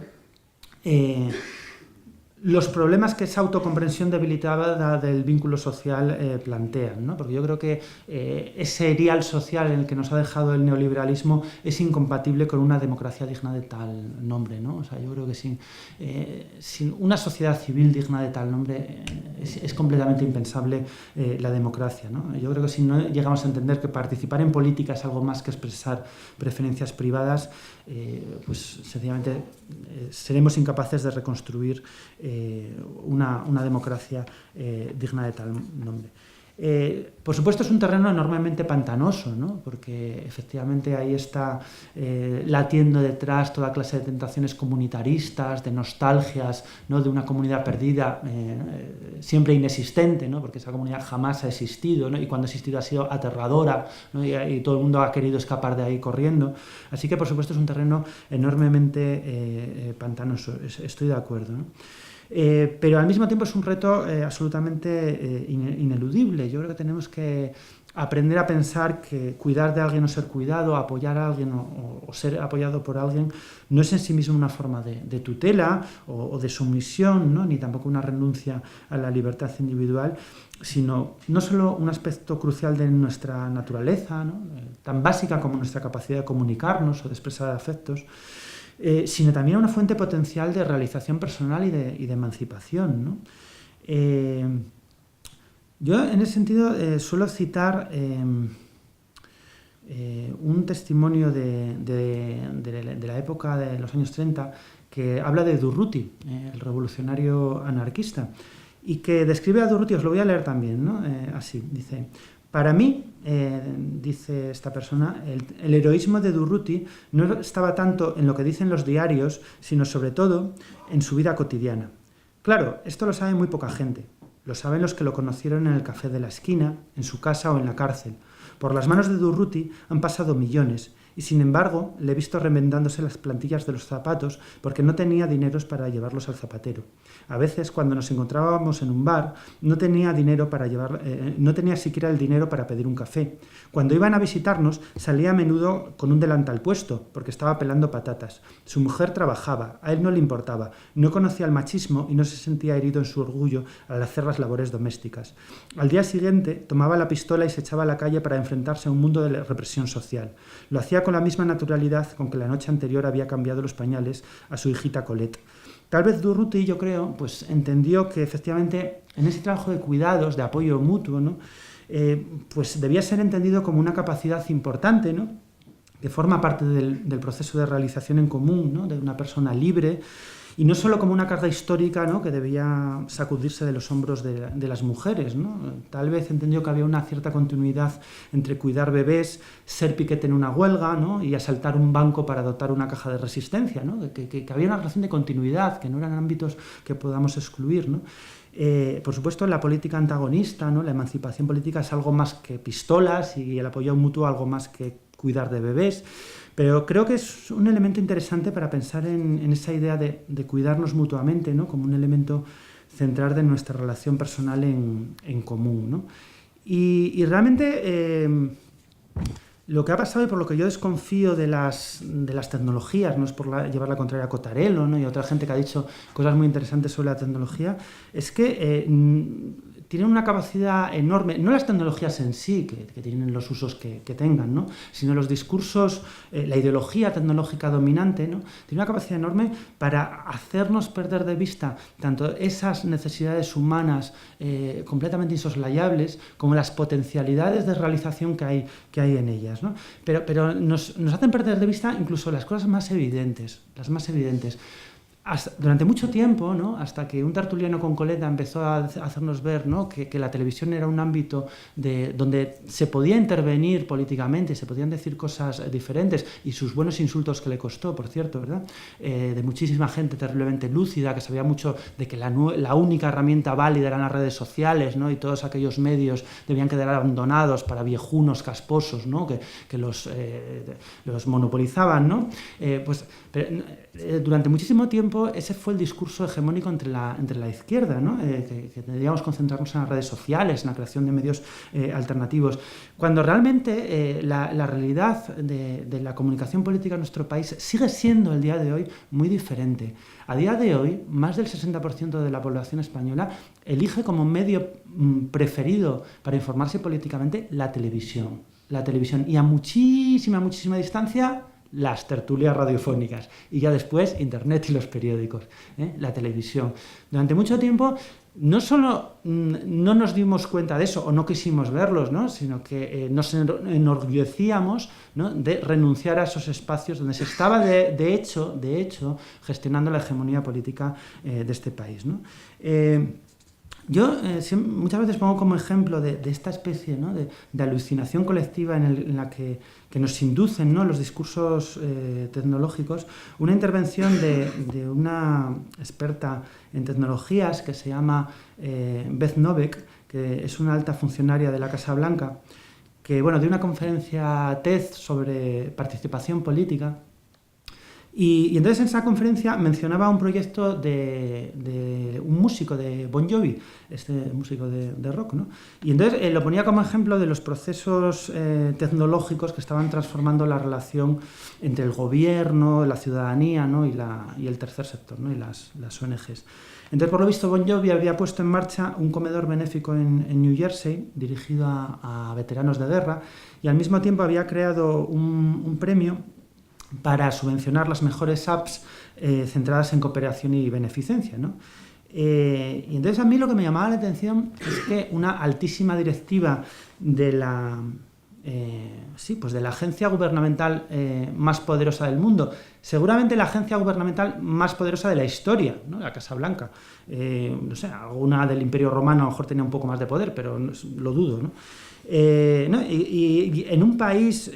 [SPEAKER 5] los problemas que esa autocomprensión debilitada del vínculo social plantean, ¿no? Porque yo creo que ese ideal social en el que nos ha dejado el neoliberalismo es incompatible con una democracia digna de tal nombre, ¿no? O sea, yo creo que sin una sociedad civil digna de tal nombre es completamente impensable la democracia, ¿no? Yo creo que si no llegamos a entender que participar en política es algo más que expresar preferencias privadas, pues sencillamente seremos incapaces de reconstruir una democracia digna de tal nombre. Por supuesto es un terreno enormemente pantanoso, ¿no? Porque efectivamente ahí está latiendo detrás toda clase de tentaciones comunitaristas, de nostalgias, ¿no? De una comunidad perdida, siempre inexistente, ¿no? Porque esa comunidad jamás ha existido, ¿no? Y cuando ha existido ha sido aterradora, ¿no? Y todo el mundo ha querido escapar de ahí corriendo. Así que por supuesto es un terreno enormemente pantanoso, estoy de acuerdo, ¿no? Pero al mismo tiempo es un reto absolutamente ineludible. Yo creo que tenemos que aprender a pensar que cuidar de alguien o ser cuidado, apoyar a alguien o ser apoyado por alguien no es en sí mismo una forma de tutela o de sumisión, ¿no? Ni tampoco una renuncia a la libertad individual, sino no solo un aspecto crucial de nuestra naturaleza, ¿no? Tan básica como nuestra capacidad de comunicarnos o de expresar afectos, sino también una fuente potencial de realización personal y de emancipación, ¿no? Yo en ese sentido suelo citar un testimonio de la época de los años 30 que habla de Durruti, el revolucionario anarquista, y que describe a Durruti, os lo voy a leer también, ¿no? Así, dice: para mí, dice esta persona, el heroísmo de Durruti no estaba tanto en lo que dicen los diarios, sino sobre todo en su vida cotidiana. Claro, esto lo sabe muy poca gente. Lo saben los que lo conocieron en el café de la esquina, en su casa o en la cárcel. Por las manos de Durruti han pasado millones, y sin embargo le he visto remendándose las plantillas de los zapatos porque no tenía dineros para llevarlos al zapatero. A veces, cuando nos encontrábamos en un bar, no tenía siquiera el dinero para pedir un café. Cuando iban a visitarnos, salía a menudo con un delantal puesto, porque estaba pelando patatas. Su mujer trabajaba, a él no le importaba, no conocía el machismo y no se sentía herido en su orgullo al hacer las labores domésticas. Al día siguiente, tomaba la pistola y se echaba a la calle para enfrentarse a un mundo de represión social. Lo hacía con la misma naturalidad con que la noche anterior había cambiado los pañales a su hijita Colette. Tal vez Durruti, yo creo, pues entendió que efectivamente en ese trabajo de cuidados, de apoyo mutuo, ¿no? Pues debía ser entendido como una capacidad importante, ¿no? Que forma parte del proceso de realización en común, ¿no? De una persona libre, y no solo como una carga histórica, ¿no? Que debía sacudirse de los hombros de las mujeres, ¿no? Tal vez entendió que había una cierta continuidad entre cuidar bebés, ser piquete en una huelga, ¿no? Y asaltar un banco para dotar una caja de resistencia, ¿no? Que había una relación de continuidad, que no eran ámbitos que podamos excluir, ¿no? Por supuesto, la política antagonista, ¿no? La emancipación política es algo más que pistolas y el apoyo mutuo algo más que cuidar de bebés. Pero creo que es un elemento interesante para pensar en esa idea de cuidarnos mutuamente, ¿no? Como un elemento central de nuestra relación personal en común, ¿no? Y realmente lo que ha pasado y por lo que yo desconfío de las tecnologías, no es por llevar la contraria a Cotarello, ¿no? Y a otra gente que ha dicho cosas muy interesantes sobre la tecnología, es que tienen una capacidad enorme, no las tecnologías en sí, que tienen los usos que tengan, ¿no? Sino los discursos, la ideología tecnológica dominante, ¿no? Tiene una capacidad enorme para hacernos perder de vista tanto esas necesidades humanas completamente insoslayables como las potencialidades de realización que hay en ellas, ¿no? Pero nos hacen perder de vista incluso las cosas más evidentes, Durante mucho tiempo, ¿no? Hasta que un tertuliano con Coleta empezó a hacernos ver, ¿no? que la televisión era un ámbito donde se podía intervenir políticamente, se podían decir cosas diferentes, y sus buenos insultos que le costó, por cierto, ¿verdad? De muchísima gente terriblemente lúcida, que sabía mucho de que la única herramienta válida eran las redes sociales, ¿no? Y todos aquellos medios debían quedar abandonados para viejunos casposos, ¿no? que los monopolizaban, ¿no? Durante muchísimo tiempo ese fue el discurso hegemónico entre la izquierda, ¿no? Que deberíamos concentrarnos en las redes sociales, en la creación de medios alternativos, cuando realmente la realidad de la comunicación política en nuestro país sigue siendo el día de hoy muy diferente. A día de hoy, más del 60% de la población española elige como medio preferido para informarse políticamente la televisión, y a muchísima distancia las tertulias radiofónicas, y ya después Internet y los periódicos, la televisión. Durante mucho tiempo no solo no nos dimos cuenta de eso o no quisimos verlos, ¿no? Sino que nos enorgullecíamos, ¿no? De renunciar a esos espacios donde se estaba de hecho gestionando la hegemonía política de este país, ¿no? Yo muchas veces pongo como ejemplo de esta especie, ¿no? de alucinación colectiva en la que nos inducen, ¿no? los discursos tecnológicos, una intervención de una experta en tecnologías que se llama Beth Novek, que es una alta funcionaria de la Casa Blanca, que dio una conferencia TED sobre participación política. Y entonces en esa conferencia mencionaba un proyecto de un músico de Bon Jovi, este músico de rock, ¿no? Y entonces lo ponía como ejemplo de los procesos tecnológicos que estaban transformando la relación entre el gobierno, la ciudadanía, ¿no? y el tercer sector, ¿no? Y las ONGs. Entonces, por lo visto, Bon Jovi había puesto en marcha un comedor benéfico en New Jersey dirigido a veteranos de guerra, y al mismo tiempo había creado un premio para subvencionar las mejores apps centradas en cooperación y beneficencia, ¿no? Y entonces a mí lo que me llamaba la atención es que una altísima directiva de la agencia gubernamental más poderosa del mundo, seguramente la agencia gubernamental más poderosa de la historia, ¿no? La Casa Blanca, alguna del Imperio Romano a lo mejor tenía un poco más de poder, pero lo dudo, ¿no? ¿no? Y en un país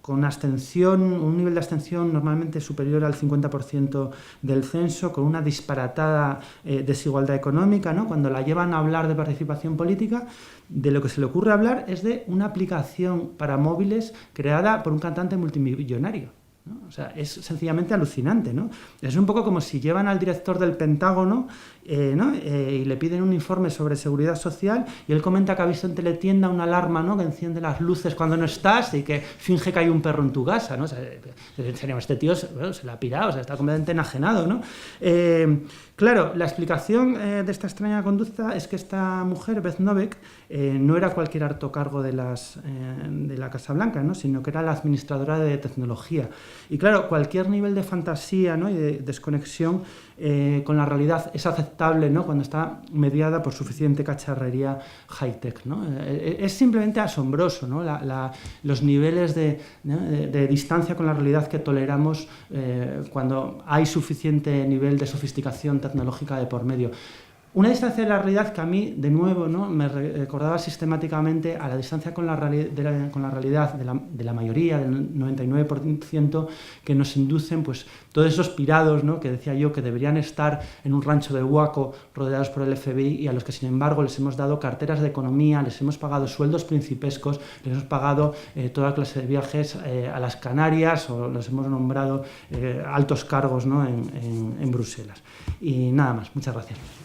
[SPEAKER 5] con abstención, un nivel de abstención normalmente superior al 50% del censo, con una disparatada desigualdad económica, ¿no? Cuando la llevan a hablar de participación política, de lo que se le ocurre hablar es de una aplicación para móviles creada por un cantante multimillonario, ¿no? O sea, es sencillamente alucinante, ¿no? Es un poco como si llevan al director del Pentágono y le piden un informe sobre seguridad social y él comenta que ha visto en teletienda una alarma, ¿no? Que enciende las luces cuando no estás y que finge que hay un perro en tu casa, ¿no? O sea, en serio, este tío se la ha pirado, o sea, está completamente enajenado, ¿no? Claro, la explicación de esta extraña conducta es que esta mujer, Beth Novek, no era cualquier alto cargo de la Casa Blanca, ¿no? Sino que era la administradora de tecnología. Y claro, cualquier nivel de fantasía, ¿no? Y de desconexión con la realidad es aceptable, ¿no? Cuando está mediada por suficiente cacharrería high-tech, ¿no? Es simplemente asombroso, ¿no? Los niveles de distancia con la realidad que toleramos cuando hay suficiente nivel de sofisticación tecnológica de por medio. Una distancia de la realidad que a mí, de nuevo, ¿no? Me recordaba sistemáticamente a la distancia con la realidad de la mayoría, del 99%, que nos inducen pues, todos esos pirados, ¿no? Que decía yo que deberían estar en un rancho de Waco rodeados por el FBI y a los que, sin embargo, les hemos dado carteras de economía, les hemos pagado sueldos principescos, les hemos pagado toda clase de viajes a las Canarias o los hemos nombrado altos cargos, ¿no? en Bruselas. Y nada más. Muchas gracias.